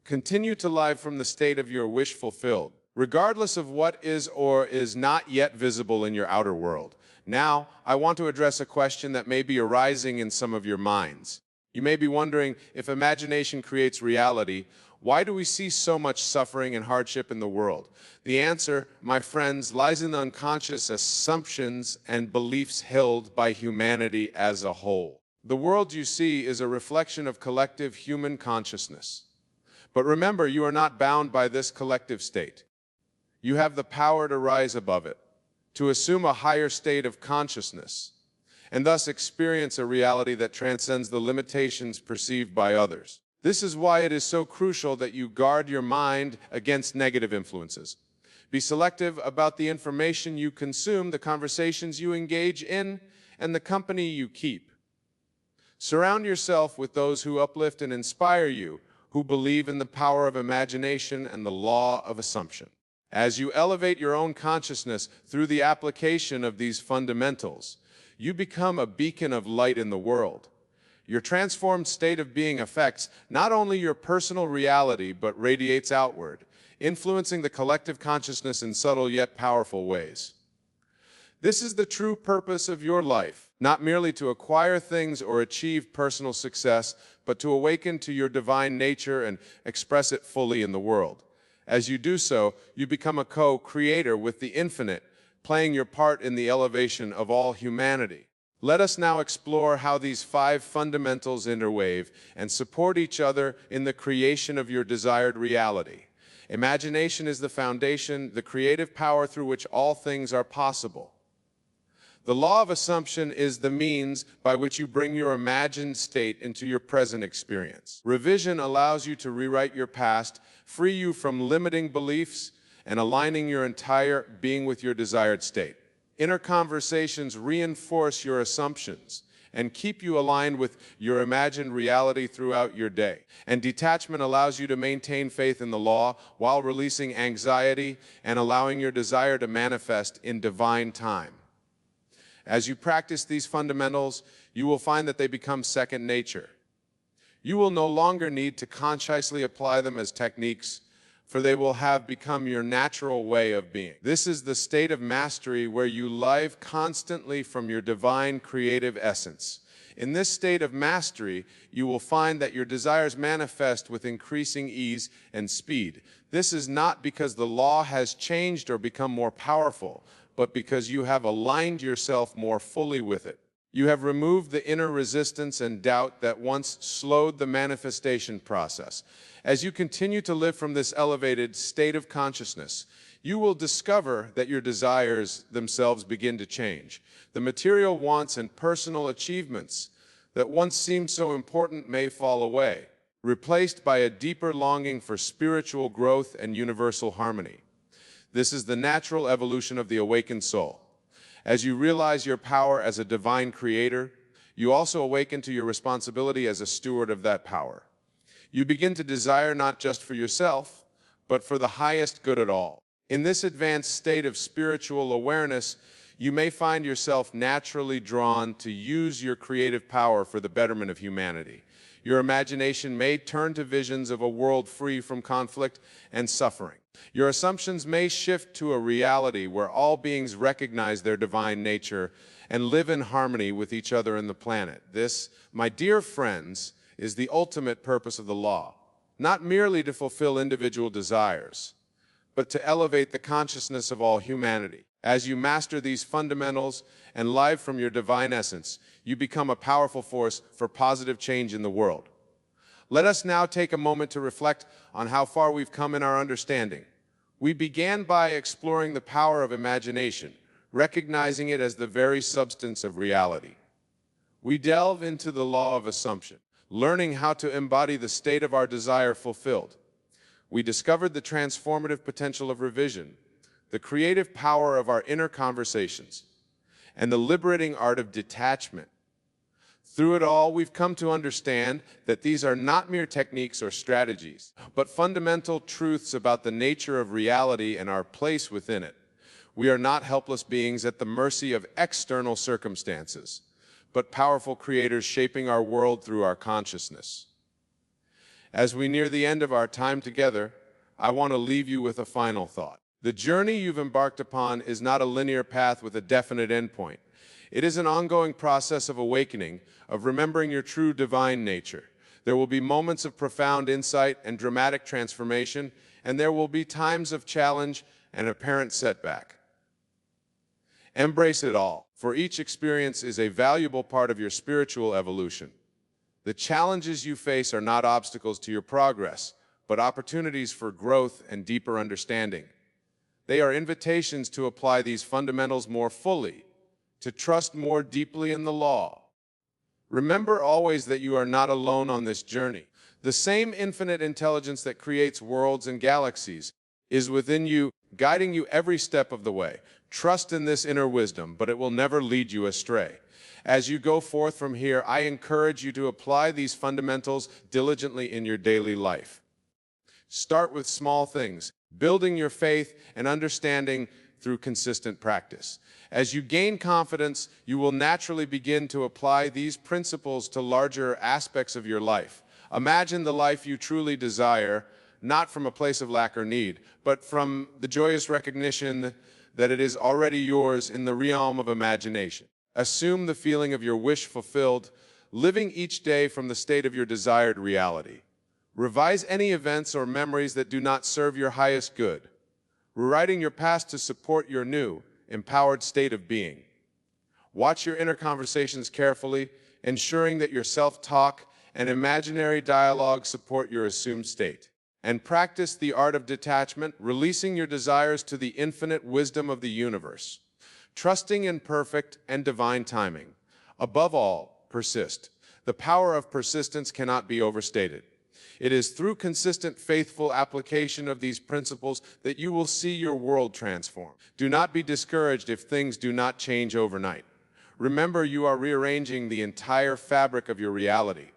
Continue to live from the state of your wish fulfilled, regardless of what is or is not yet visible in your outer world. Now, I want to address a question that may be arising in some of your minds. You may be wondering, if imagination creates reality, why do we see so much suffering and hardship in the world? The answer, my friends, lies in the unconscious assumptions and beliefs held by humanity as a whole. The world you see is a reflection of collective human consciousness. But remember, you are not bound by this collective state. You have the power to rise above it, to assume a higher state of consciousness, and thus experience a reality that transcends the limitations perceived by others. This is why it is so crucial that you guard your mind against negative influences. Be selective about the information you consume, the conversations you engage in, and the company you keep. Surround yourself with those who uplift and inspire you, who believe in the power of imagination and the law of assumption. As you elevate your own consciousness through the application of these fundamentals, you become a beacon of light in the world. Your transformed state of being affects not only your personal reality but radiates outward, influencing the collective consciousness in subtle yet powerful ways. This is the true purpose of your life, not merely to acquire things or achieve personal success, but to awaken to your divine nature and express it fully in the world. As you do so, you become a co-creator with the infinite, playing your part in the elevation of all humanity. Let us now explore how these 5 fundamentals interweave and support each other in the creation of your desired reality. Imagination is the foundation, the creative power through which all things are possible. The law of assumption is the means by which you bring your imagined state into your present experience. Revision allows you to rewrite your past, free you from limiting beliefs, and aligning your entire being with your desired state. Inner conversations reinforce your assumptions and keep you aligned with your imagined reality throughout your day. And detachment allows you to maintain faith in the law while releasing anxiety and allowing your desire to manifest in divine time. As you practice these fundamentals, you will find that they become second nature. You will no longer need to consciously apply them as techniques, for they will have become your natural way of being. This is the state of mastery where you live constantly from your divine creative essence. In this state of mastery, you will find that your desires manifest with increasing ease and speed. This is not because the law has changed or become more powerful, but because you have aligned yourself more fully with it. You have removed the inner resistance and doubt that once slowed the manifestation process. As you continue to live from this elevated state of consciousness, you will discover that your desires themselves begin to change. The material wants and personal achievements that once seemed so important may fall away, replaced by a deeper longing for spiritual growth and universal harmony. This is the natural evolution of the awakened soul. As you realize your power as a divine creator, you also awaken to your responsibility as a steward of that power. You begin to desire not just for yourself, but for the highest good at all. In this advanced state of spiritual awareness, you may find yourself naturally drawn to use your creative power for the betterment of humanity. Your imagination may turn to visions of a world free from conflict and suffering. Your assumptions may shift to a reality where all beings recognize their divine nature and live in harmony with each other and the planet. This, my dear friends, is the ultimate purpose of the law, not merely to fulfill individual desires, but to elevate the consciousness of all humanity. As you master these fundamentals and live from your divine essence, you become a powerful force for positive change in the world. Let us now take a moment to reflect on how far we've come in our understanding. We began by exploring the power of imagination, recognizing it as the very substance of reality. We delve into the law of assumption, learning how to embody the state of our desire fulfilled. We discovered the transformative potential of revision, the creative power of our inner conversations, and the liberating art of detachment. Through it all, we've come to understand that these are not mere techniques or strategies, but fundamental truths about the nature of reality and our place within it. We are not helpless beings at the mercy of external circumstances, but powerful creators shaping our world through our consciousness. As we near the end of our time together, I want to leave you with a final thought. The journey you've embarked upon is not a linear path with a definite endpoint. It is an ongoing process of awakening, of remembering your true divine nature. There will be moments of profound insight and dramatic transformation, and there will be times of challenge and apparent setback. Embrace it all, for each experience is a valuable part of your spiritual evolution. The challenges you face are not obstacles to your progress, but opportunities for growth and deeper understanding. They are invitations to apply these fundamentals more fully, to trust more deeply in the law. Remember always that you are not alone on this journey. The same infinite intelligence that creates worlds and galaxies is within you, guiding you every step of the way. Trust in this inner wisdom, but it will never lead you astray. As you go forth from here, I encourage you to apply these fundamentals diligently in your daily life. Start with small things, building your faith and understanding through consistent practice. As you gain confidence, you will naturally begin to apply these principles to larger aspects of your life. Imagine the life you truly desire, not from a place of lack or need, but from the joyous recognition that it is already yours in the realm of imagination. Assume the feeling of your wish fulfilled, living each day from the state of your desired reality. Revise any events or memories that do not serve your highest good, rewriting your past to support your new, empowered state of being. Watch your inner conversations carefully, ensuring that your self-talk and imaginary dialogue support your assumed state. And practice the art of detachment, releasing your desires to the infinite wisdom of the universe, trusting in perfect and divine timing. Above all, persist. The power of persistence cannot be overstated. It is through consistent, faithful application of these principles that you will see your world transform. Do not be discouraged if things do not change overnight. Remember, you are rearranging the entire fabric of your reality.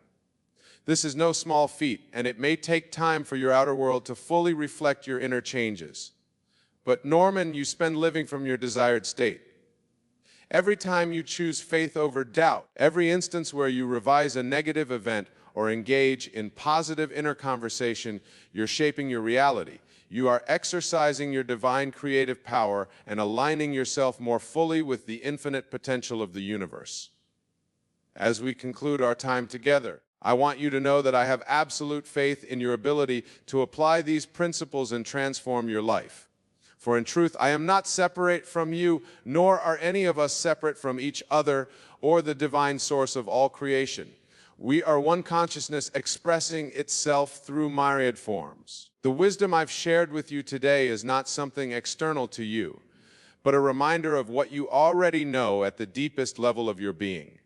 This is no small feat, and it may take time for your outer world to fully reflect your inner changes. But Norman, you spend living from your desired state. Every time you choose faith over doubt, every instance where you revise a negative event or engage in positive inner conversation, you're shaping your reality. You are exercising your divine creative power and aligning yourself more fully with the infinite potential of the universe. As we conclude our time together, I want you to know that I have absolute faith in your ability to apply these principles and transform your life. For in truth, I am not separate from you, nor are any of us separate from each other or the divine source of all creation. We are one consciousness expressing itself through myriad forms. The wisdom I've shared with you today is not something external to you, but a reminder of what you already know at the deepest level of your being.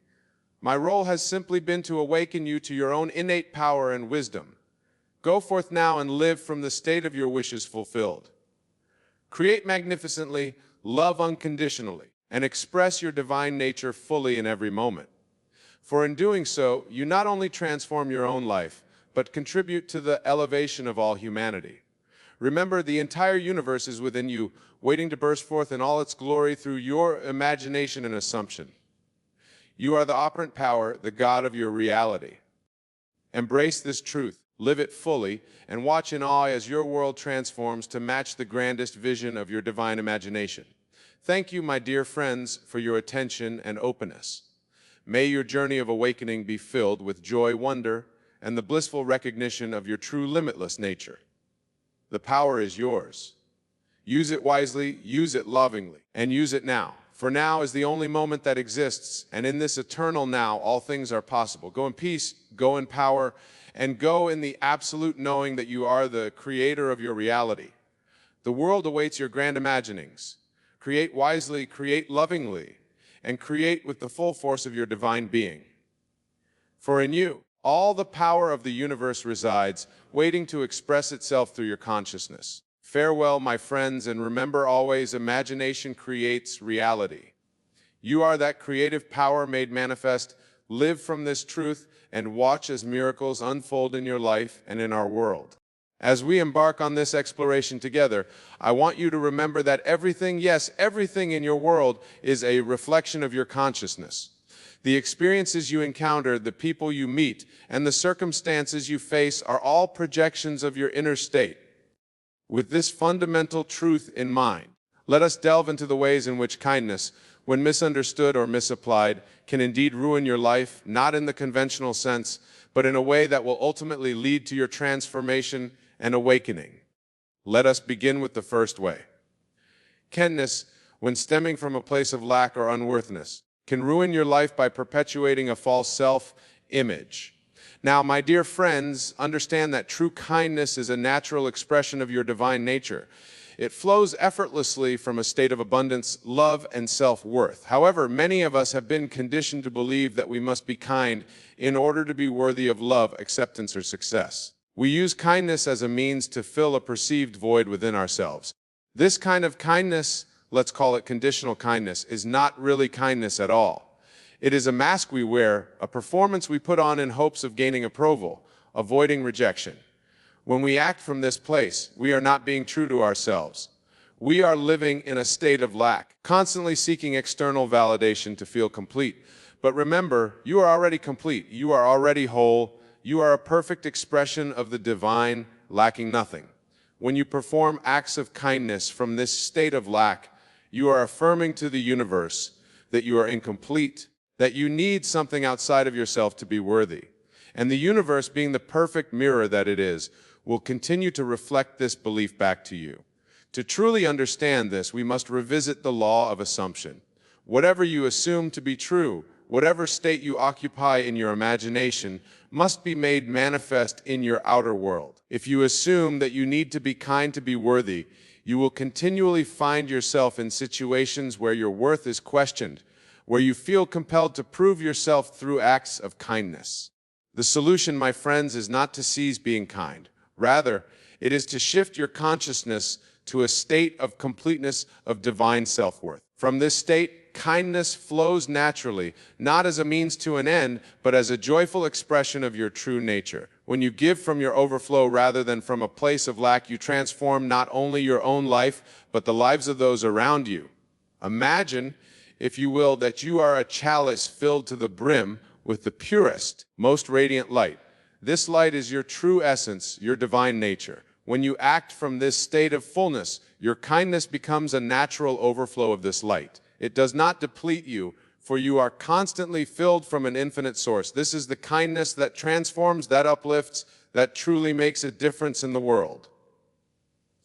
My role has simply been to awaken you to your own innate power and wisdom. Go forth now and live from the state of your wishes fulfilled. Create magnificently, love unconditionally, and express your divine nature fully in every moment. For in doing so, you not only transform your own life, but contribute to the elevation of all humanity. Remember, the entire universe is within you, waiting to burst forth in all its glory through your imagination and assumption. You are the operant power, the God of your reality. Embrace this truth, live it fully, and watch in awe as your world transforms to match the grandest vision of your divine imagination. Thank you, my dear friends, for your attention and openness. May your journey of awakening be filled with joy, wonder, and the blissful recognition of your true limitless nature. The power is yours. Use it wisely, use it lovingly, and use it now. For now is the only moment that exists, and in this eternal now, all things are possible. Go in peace, go in power, and go in the absolute knowing that you are the creator of your reality. The world awaits your grand imaginings. Create wisely, create lovingly, and create with the full force of your divine being. For in you, all the power of the universe resides, waiting to express itself through your consciousness. Farewell, my friends, and remember always, imagination creates reality. You are that creative power made manifest. Live from this truth and watch as miracles unfold in your life and in our world. As we embark on this exploration together, I want you to remember that everything, yes, everything in your world is a reflection of your consciousness. The experiences you encounter, the people you meet, and the circumstances you face are all projections of your inner state. With this fundamental truth in mind, let us delve into the ways in which kindness, when misunderstood or misapplied, can indeed ruin your life, not in the conventional sense, but in a way that will ultimately lead to your transformation and awakening. Let us begin with the first way. Kindness, when stemming from a place of lack or unworthiness, can ruin your life by perpetuating a false self-image. Now, my dear friends, understand that true kindness is a natural expression of your divine nature. It flows effortlessly from a state of abundance, love, and self-worth. However, many of us have been conditioned to believe that we must be kind in order to be worthy of love, acceptance, or success. We use kindness as a means to fill a perceived void within ourselves. This kind of kindness, let's call it conditional kindness, is not really kindness at all. It is a mask we wear, a performance we put on in hopes of gaining approval, avoiding rejection. When we act from this place, we are not being true to ourselves. We are living in a state of lack, constantly seeking external validation to feel complete. But remember, you are already complete. You are already whole. You are a perfect expression of the divine, lacking nothing. When you perform acts of kindness from this state of lack, you are affirming to the universe that you are incomplete, that you need something outside of yourself to be worthy. And the universe, being the perfect mirror that it is, will continue to reflect this belief back to you. To truly understand this, we must revisit the law of assumption. Whatever you assume to be true, whatever state you occupy in your imagination, must be made manifest in your outer world. If you assume that you need to be kind to be worthy, you will continually find yourself in situations where your worth is questioned, where you feel compelled to prove yourself through acts of kindness. The solution, my friends, is not to cease being kind. Rather, it is to shift your consciousness to a state of completeness of divine self-worth. From this state, kindness flows naturally, not as a means to an end, but as a joyful expression of your true nature. When you give from your overflow rather than from a place of lack, you transform not only your own life, but the lives of those around you. Imagine, if you will, that you are a chalice filled to the brim with the purest, most radiant light. This light is your true essence, your divine nature. When you act from this state of fullness, your kindness becomes a natural overflow of this light. It does not deplete you, for you are constantly filled from an infinite source. This is the kindness that transforms, that uplifts, that truly makes a difference in the world.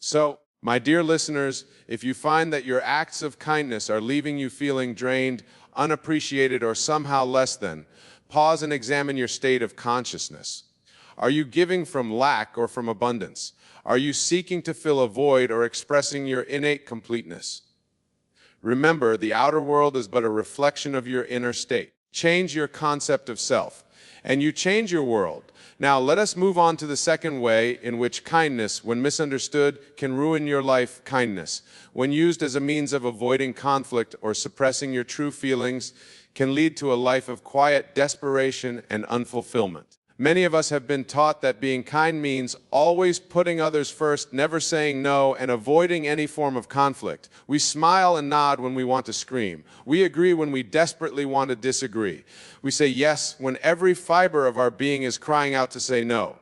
So, my dear listeners, if you find that your acts of kindness are leaving you feeling drained, unappreciated, or somehow less than, pause and examine your state of consciousness. Are you giving from lack or from abundance? Are you seeking to fill a void or expressing your innate completeness? Remember, the outer world is but a reflection of your inner state. Change your concept of self, and you change your world. Now, let us move on to the second way in which kindness, when misunderstood, can ruin your life. Kindness, when used as a means of avoiding conflict or suppressing your true feelings, can lead to a life of quiet desperation and unfulfillment. Many of us have been taught that being kind means always putting others first, never saying no, and avoiding any form of conflict. We smile and nod when we want to scream. We agree when we desperately want to disagree. We say yes when every fiber of our being is crying out to say no.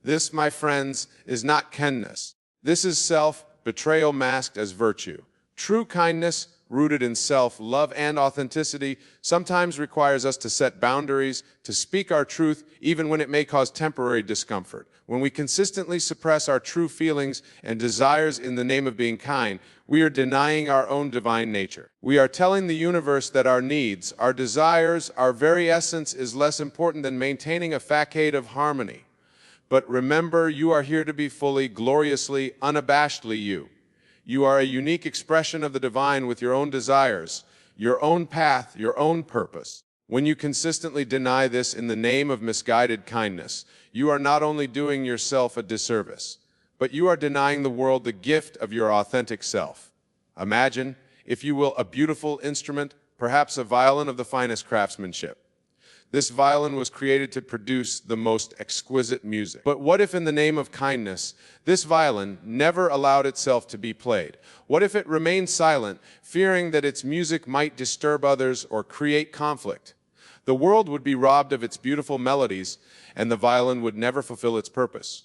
This, my friends, is not kindness. This is self-betrayal masked as virtue. True kindness, rooted in self-love and authenticity, sometimes requires us to set boundaries, to speak our truth, even when it may cause temporary discomfort. When we consistently suppress our true feelings and desires in the name of being kind, we are denying our own divine nature. We are telling the universe that our needs, our desires, our very essence is less important than maintaining a facade of harmony. But remember, you are here to be fully, gloriously, unabashedly you. You are a unique expression of the divine with your own desires, your own path, your own purpose. When you consistently deny this in the name of misguided kindness, you are not only doing yourself a disservice, but you are denying the world the gift of your authentic self. Imagine, if you will, a beautiful instrument, perhaps a violin of the finest craftsmanship. This violin was created to produce the most exquisite music. But what if in the name of kindness, this violin never allowed itself to be played? What if it remained silent, fearing that its music might disturb others or create conflict? The world would be robbed of its beautiful melodies, and the violin would never fulfill its purpose.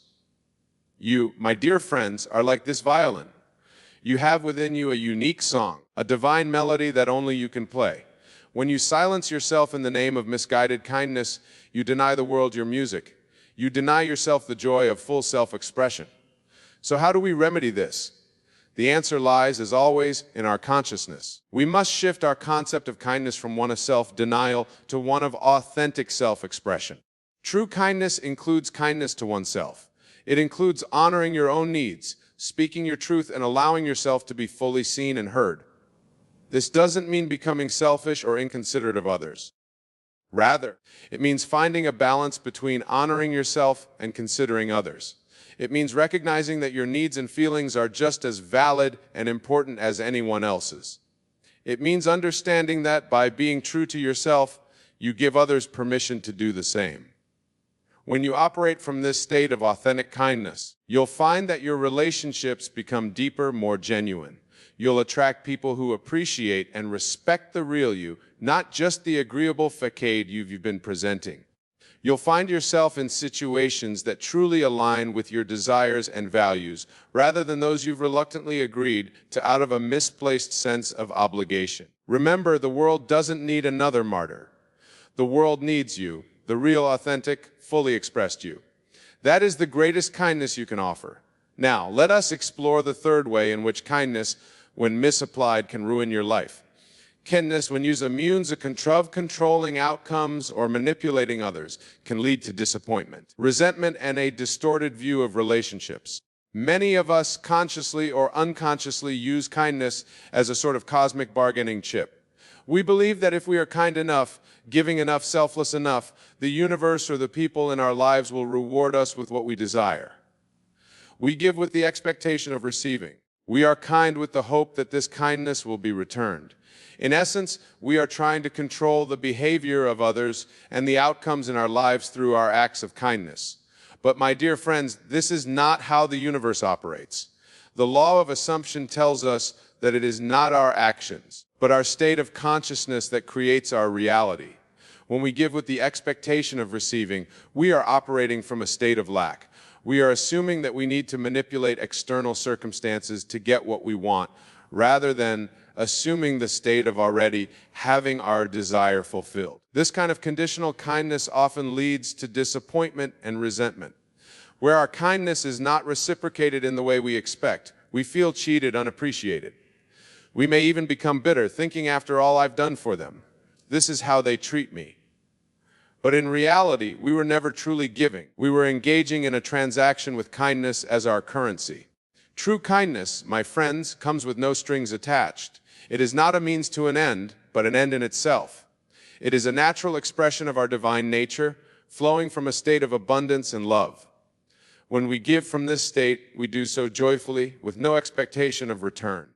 You, my dear friends, are like this violin. You have within you a unique song, a divine melody that only you can play. When you silence yourself in the name of misguided kindness, you deny the world your music. You deny yourself the joy of full self-expression. So how do we remedy this? The answer lies, as always, in our consciousness. We must shift our concept of kindness from one of self-denial to one of authentic self-expression. True kindness includes kindness to oneself. It includes honoring your own needs, speaking your truth, and allowing yourself to be fully seen and heard. This doesn't mean becoming selfish or inconsiderate of others. Rather, it means finding a balance between honoring yourself and considering others. It means recognizing that your needs and feelings are just as valid and important as anyone else's. It means understanding that by being true to yourself, you give others permission to do the same. When you operate from this state of authentic kindness, you'll find that your relationships become deeper, more genuine. You'll attract people who appreciate and respect the real you, not just the agreeable facade you've been presenting. You'll find yourself in situations that truly align with your desires and values, rather than those you've reluctantly agreed to out of a misplaced sense of obligation. Remember, the world doesn't need another martyr. The world needs you, the real, authentic, fully expressed you. That is the greatest kindness you can offer. Now, let us explore the third way in which kindness, when misapplied, can ruin your life. Kindness, when used immunes a controlling outcomes or manipulating others, can lead to disappointment, resentment, and a distorted view of relationships. Many of us consciously or unconsciously use kindness as a sort of cosmic bargaining chip. We believe that if we are kind enough, giving enough, selfless enough, the universe or the people in our lives will reward us with what we desire. We give with the expectation of receiving. We are kind with the hope that this kindness will be returned. In essence, we are trying to control the behavior of others and the outcomes in our lives through our acts of kindness. But my dear friends, this is not how the universe operates. The law of assumption tells us that it is not our actions, but our state of consciousness that creates our reality. When we give with the expectation of receiving, we are operating from a state of lack. We are assuming that we need to manipulate external circumstances to get what we want, rather than assuming the state of already having our desire fulfilled. This kind of conditional kindness often leads to disappointment and resentment. Where our kindness is not reciprocated in the way we expect, we feel cheated, unappreciated. We may even become bitter, thinking, after all I've done for them, this is how they treat me. But in reality, we were never truly giving. We were engaging in a transaction with kindness as our currency. True kindness, my friends, comes with no strings attached. It is not a means to an end, but an end in itself. It is a natural expression of our divine nature, flowing from a state of abundance and love. When we give from this state, we do so joyfully, with no expectation of return.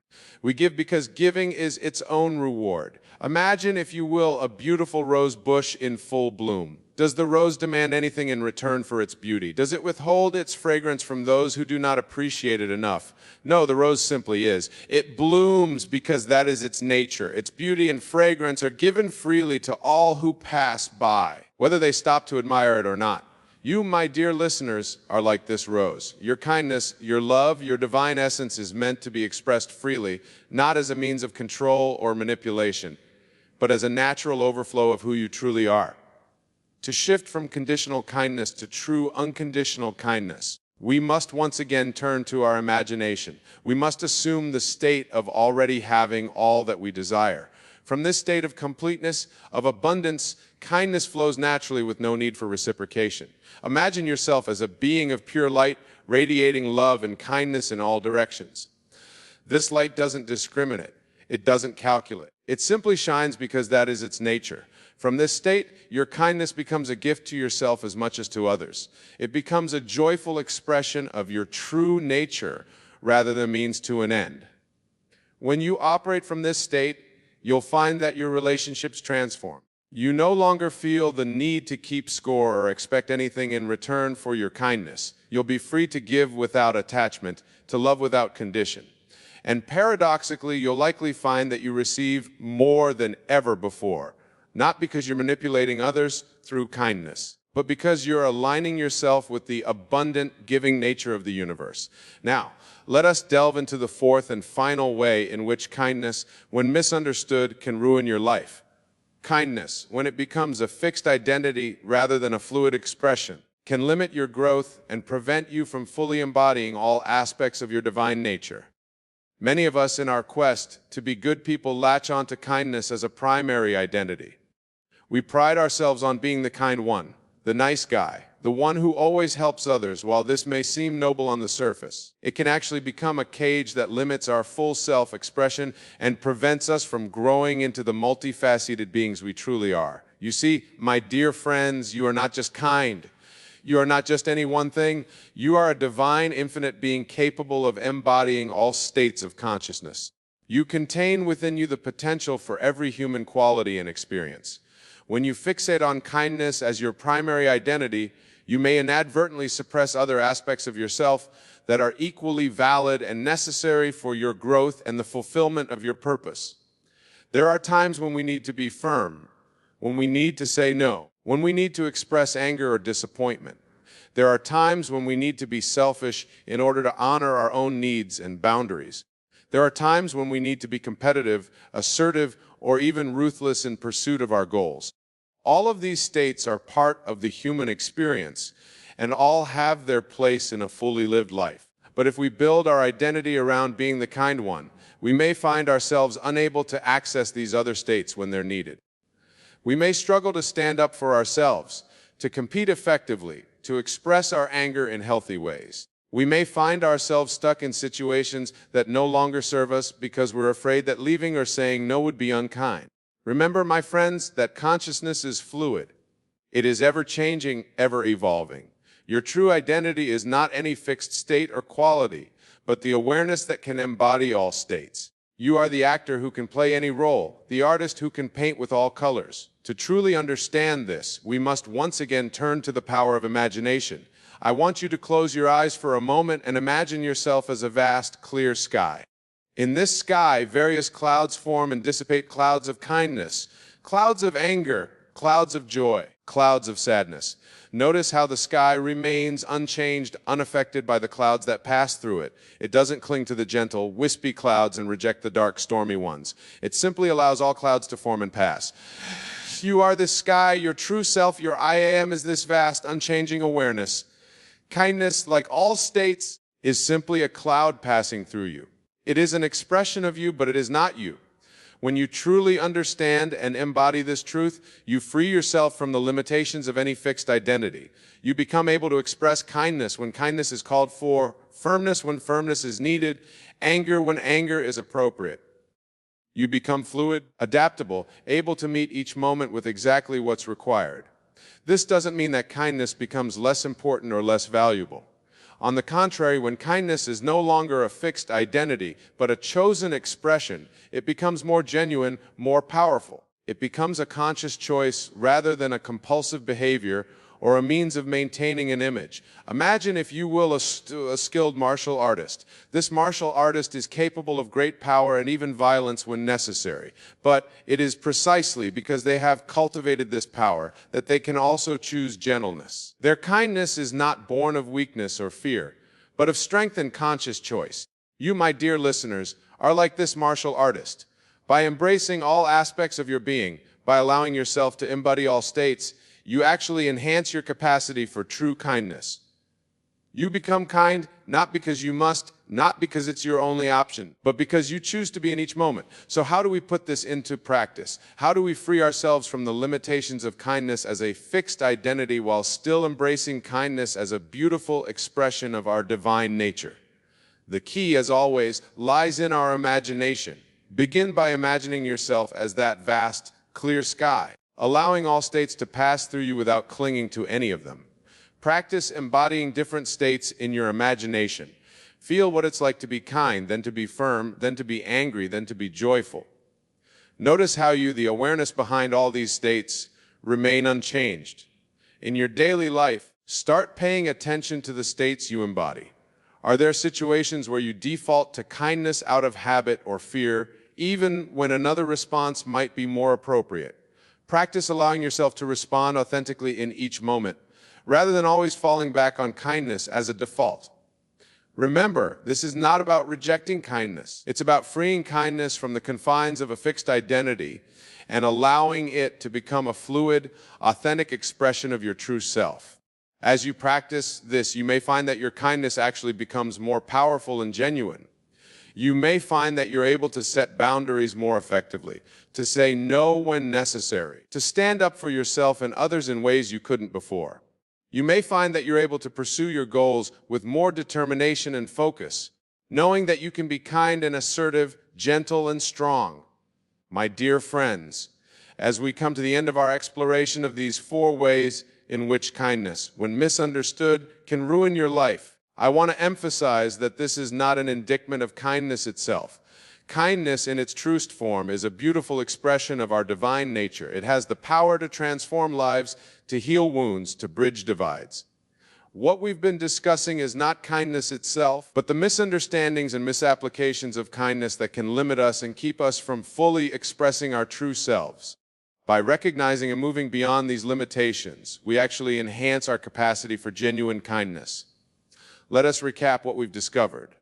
We give because giving is its own reward. Imagine, if you will, a beautiful rose bush in full bloom. Does the rose demand anything in return for its beauty? Does it withhold its fragrance from those who do not appreciate it enough? No, the rose simply is. It blooms because that is its nature. Its beauty and fragrance are given freely to all who pass by, whether they stop to admire it or not. You, my dear listeners, are like this rose. Your kindness, your love, your divine essence is meant to be expressed freely, not as a means of control or manipulation, but as a natural overflow of who you truly are. To shift from conditional kindness to true unconditional kindness, we must once again turn to our imagination. We must assume the state of already having all that we desire. From this state of completeness, of abundance, kindness flows naturally with no need for reciprocation. Imagine yourself as a being of pure light, radiating love and kindness in all directions. This light doesn't discriminate. It doesn't calculate. It simply shines because that is its nature. From this state, your kindness becomes a gift to yourself as much as to others. It becomes a joyful expression of your true nature rather than a means to an end. When you operate from this state, you'll find that your relationships transform. You no longer feel the need to keep score or expect anything in return for your kindness. You'll be free to give without attachment, to love without condition. And paradoxically, you'll likely find that you receive more than ever before. Not because you're manipulating others through kindness, but because you're aligning yourself with the abundant giving nature of the universe. Now, let us delve into the fourth and final way in which kindness, when misunderstood, can ruin your life. Kindness, when it becomes a fixed identity rather than a fluid expression, can limit your growth and prevent you from fully embodying all aspects of your divine nature. Many of us in our quest to be good people latch onto kindness as a primary identity. We pride ourselves on being the kind one, the nice guy, the one who always helps others. While this may seem noble on the surface, it can actually become a cage that limits our full self-expression and prevents us from growing into the multifaceted beings we truly are. You see, my dear friends, you are not just kind. You are not just any one thing. You are a divine, infinite being capable of embodying all states of consciousness. You contain within you the potential for every human quality and experience. When you fixate on kindness as your primary identity, you may inadvertently suppress other aspects of yourself that are equally valid and necessary for your growth and the fulfillment of your purpose. There are times when we need to be firm, when we need to say no, when we need to express anger or disappointment. There are times when we need to be selfish in order to honor our own needs and boundaries. There are times when we need to be competitive, assertive, or even ruthless in pursuit of our goals. All of these states are part of the human experience, and all have their place in a fully lived life. But if we build our identity around being the kind one, we may find ourselves unable to access these other states when they're needed. We may struggle to stand up for ourselves, to compete effectively, to express our anger in healthy ways. We may find ourselves stuck in situations that no longer serve us because we're afraid that leaving or saying no would be unkind. Remember, my friends, that consciousness is fluid. It is ever-changing, ever-evolving. Your true identity is not any fixed state or quality, but the awareness that can embody all states. You are the actor who can play any role, the artist who can paint with all colors. To truly understand this, we must once again turn to the power of imagination. I want you to close your eyes for a moment and imagine yourself as a vast, clear sky. In this sky, various clouds form and dissipate: clouds of kindness, clouds of anger, clouds of joy, clouds of sadness. Notice how the sky remains unchanged, unaffected by the clouds that pass through it. It doesn't cling to the gentle, wispy clouds and reject the dark, stormy ones. It simply allows all clouds to form and pass. You are this sky, your true self, your I am is this vast, unchanging awareness. Kindness, like all states, is simply a cloud passing through you. It is an expression of you, but it is not you. When you truly understand and embody this truth, you free yourself from the limitations of any fixed identity. You become able to express kindness when kindness is called for, firmness when firmness is needed, anger when anger is appropriate. You become fluid, adaptable, able to meet each moment with exactly what's required. This doesn't mean that kindness becomes less important or less valuable. On the contrary, when kindness is no longer a fixed identity, but a chosen expression, it becomes more genuine, more powerful. It becomes a conscious choice rather than a compulsive behavior or a means of maintaining an image. Imagine, if you will, a skilled martial artist. This martial artist is capable of great power and even violence when necessary. But it is precisely because they have cultivated this power that they can also choose gentleness. Their kindness is not born of weakness or fear, but of strength and conscious choice. You, my dear listeners, are like this martial artist. By embracing all aspects of your being, by allowing yourself to embody all states, you actually enhance your capacity for true kindness. You become kind not because you must, not because it's your only option, but because you choose to be in each moment. So how do we put this into practice? How do we free ourselves from the limitations of kindness as a fixed identity while still embracing kindness as a beautiful expression of our divine nature? The key, as always, lies in our imagination. Begin by imagining yourself as that vast, clear sky, allowing all states to pass through you without clinging to any of them. Practice embodying different states in your imagination. Feel what it's like to be kind, then to be firm, then to be angry, then to be joyful. Notice how you, the awareness behind all these states, remain unchanged. In your daily life, start paying attention to the states you embody. Are there situations where you default to kindness out of habit or fear, even when another response might be more appropriate? Practice allowing yourself to respond authentically in each moment, rather than always falling back on kindness as a default. Remember, this is not about rejecting kindness. It's about freeing kindness from the confines of a fixed identity and allowing it to become a fluid, authentic expression of your true self. As you practice this, you may find that your kindness actually becomes more powerful and genuine. You may find that you're able to set boundaries more effectively, to say no when necessary, to stand up for yourself and others in ways you couldn't before. You may find that you're able to pursue your goals with more determination and focus, knowing that you can be kind and assertive, gentle and strong. My dear friends, as we come to the end of our exploration of these 4 ways in which kindness, when misunderstood, can ruin your life. I want to emphasize that this is not an indictment of kindness itself. Kindness in its truest form is a beautiful expression of our divine nature. It has the power to transform lives, to heal wounds, to bridge divides. What we've been discussing is not kindness itself, but the misunderstandings and misapplications of kindness that can limit us and keep us from fully expressing our true selves. By recognizing and moving beyond these limitations, we actually enhance our capacity for genuine kindness. Let us recap what we've discovered.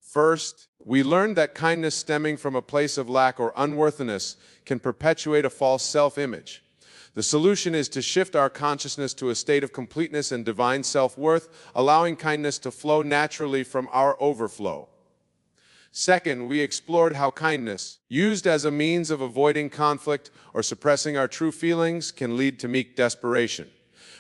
First, we learned that kindness stemming from a place of lack or unworthiness can perpetuate a false self-image. The solution is to shift our consciousness to a state of completeness and divine self-worth, allowing kindness to flow naturally from our overflow. Second, we explored how kindness, used as a means of avoiding conflict or suppressing our true feelings, can lead to meek desperation.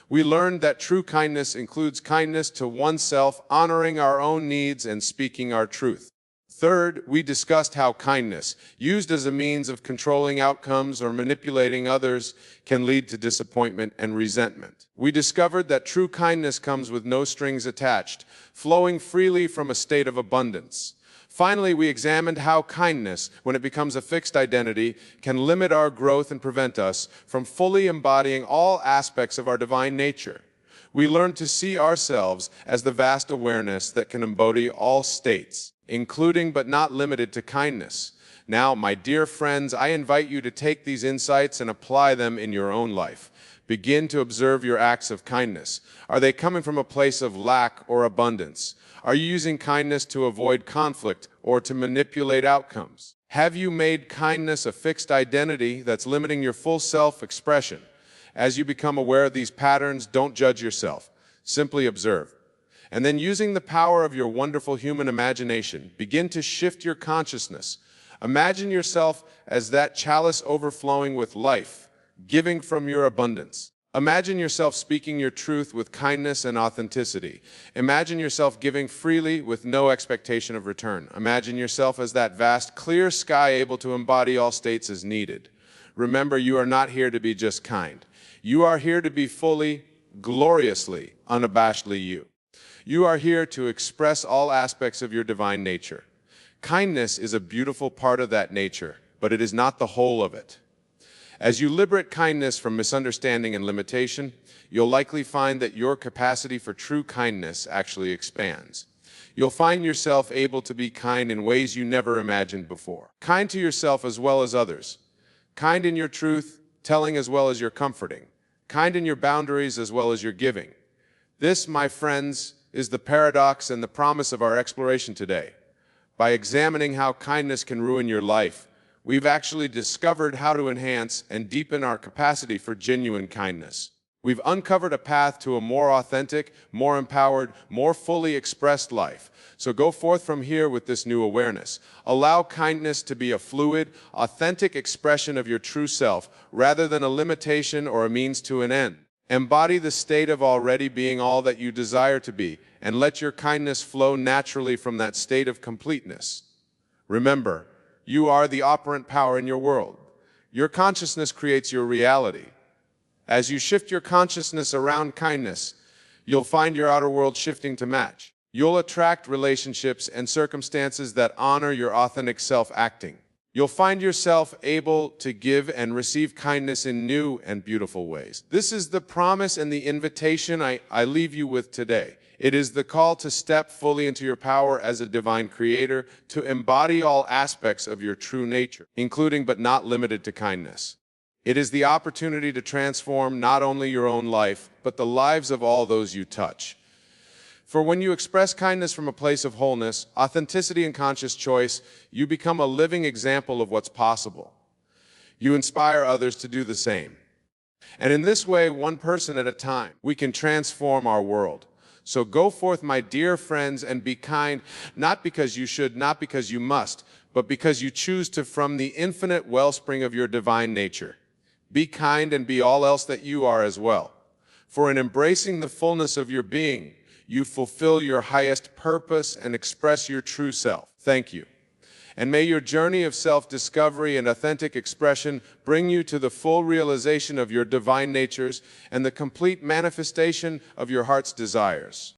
We learned that true kindness includes kindness to oneself, honoring our own needs and speaking our truth. Third, we discussed how kindness, used as a means of controlling outcomes or manipulating others, can lead to disappointment and resentment. We discovered that true kindness comes with no strings attached, flowing freely from a state of abundance. Finally, we examined how kindness, when it becomes a fixed identity, can limit our growth and prevent us from fully embodying all aspects of our divine nature. We learned to see ourselves as the vast awareness that can embody all states, including but not limited to kindness. Now, my dear friends, I invite you to take these insights and apply them in your own life. Begin to observe your acts of kindness. Are they coming from a place of lack or abundance? Are you using kindness to avoid conflict or to manipulate outcomes? Have you made kindness a fixed identity that's limiting your full self-expression? As you become aware of these patterns, don't judge yourself. Simply observe. And then, using the power of your wonderful human imagination, begin to shift your consciousness. Imagine yourself as that chalice overflowing with life, giving from your abundance. Imagine yourself speaking your truth with kindness and authenticity. Imagine yourself giving freely with no expectation of return. Imagine yourself as that vast, clear sky able to embody all states as needed. Remember, you are not here to be just kind. You are here to be fully, gloriously, unabashedly you. You are here to express all aspects of your divine nature. Kindness is a beautiful part of that nature, but it is not the whole of it. As you liberate kindness from misunderstanding and limitation, you'll likely find that your capacity for true kindness actually expands. You'll find yourself able to be kind in ways you never imagined before. Kind to yourself as well as others. Kind in your truth, telling as well as your comforting. Kind in your boundaries as well as your giving. This, my friends, is the paradox and the promise of our exploration today. By examining how kindness can ruin your life, we've actually discovered how to enhance and deepen our capacity for genuine kindness. We've uncovered a path to a more authentic, more empowered, more fully expressed life. So go forth from here with this new awareness. Allow kindness to be a fluid, authentic expression of your true self, rather than a limitation or a means to an end. Embody the state of already being all that you desire to be, and let your kindness flow naturally from that state of completeness. Remember, you are the operant power in your world. Your consciousness creates your reality. As you shift your consciousness around kindness, you'll find your outer world shifting to match. You'll attract relationships and circumstances that honor your authentic self acting. You'll find yourself able to give and receive kindness in new and beautiful ways. This is the promise and the invitation I leave you with today. It is the call to step fully into your power as a divine creator, to embody all aspects of your true nature, including but not limited to kindness. It is the opportunity to transform not only your own life, but the lives of all those you touch. For when you express kindness from a place of wholeness, authenticity, and conscious choice, you become a living example of what's possible. You inspire others to do the same. And in this way, one person at a time, we can transform our world. So go forth, my dear friends, and be kind, not because you should, not because you must, but because you choose to from the infinite wellspring of your divine nature. Be kind and be all else that you are as well. For in embracing the fullness of your being, you fulfill your highest purpose and express your true self. Thank you. And may your journey of self-discovery and authentic expression bring you to the full realization of your divine natures and the complete manifestation of your heart's desires.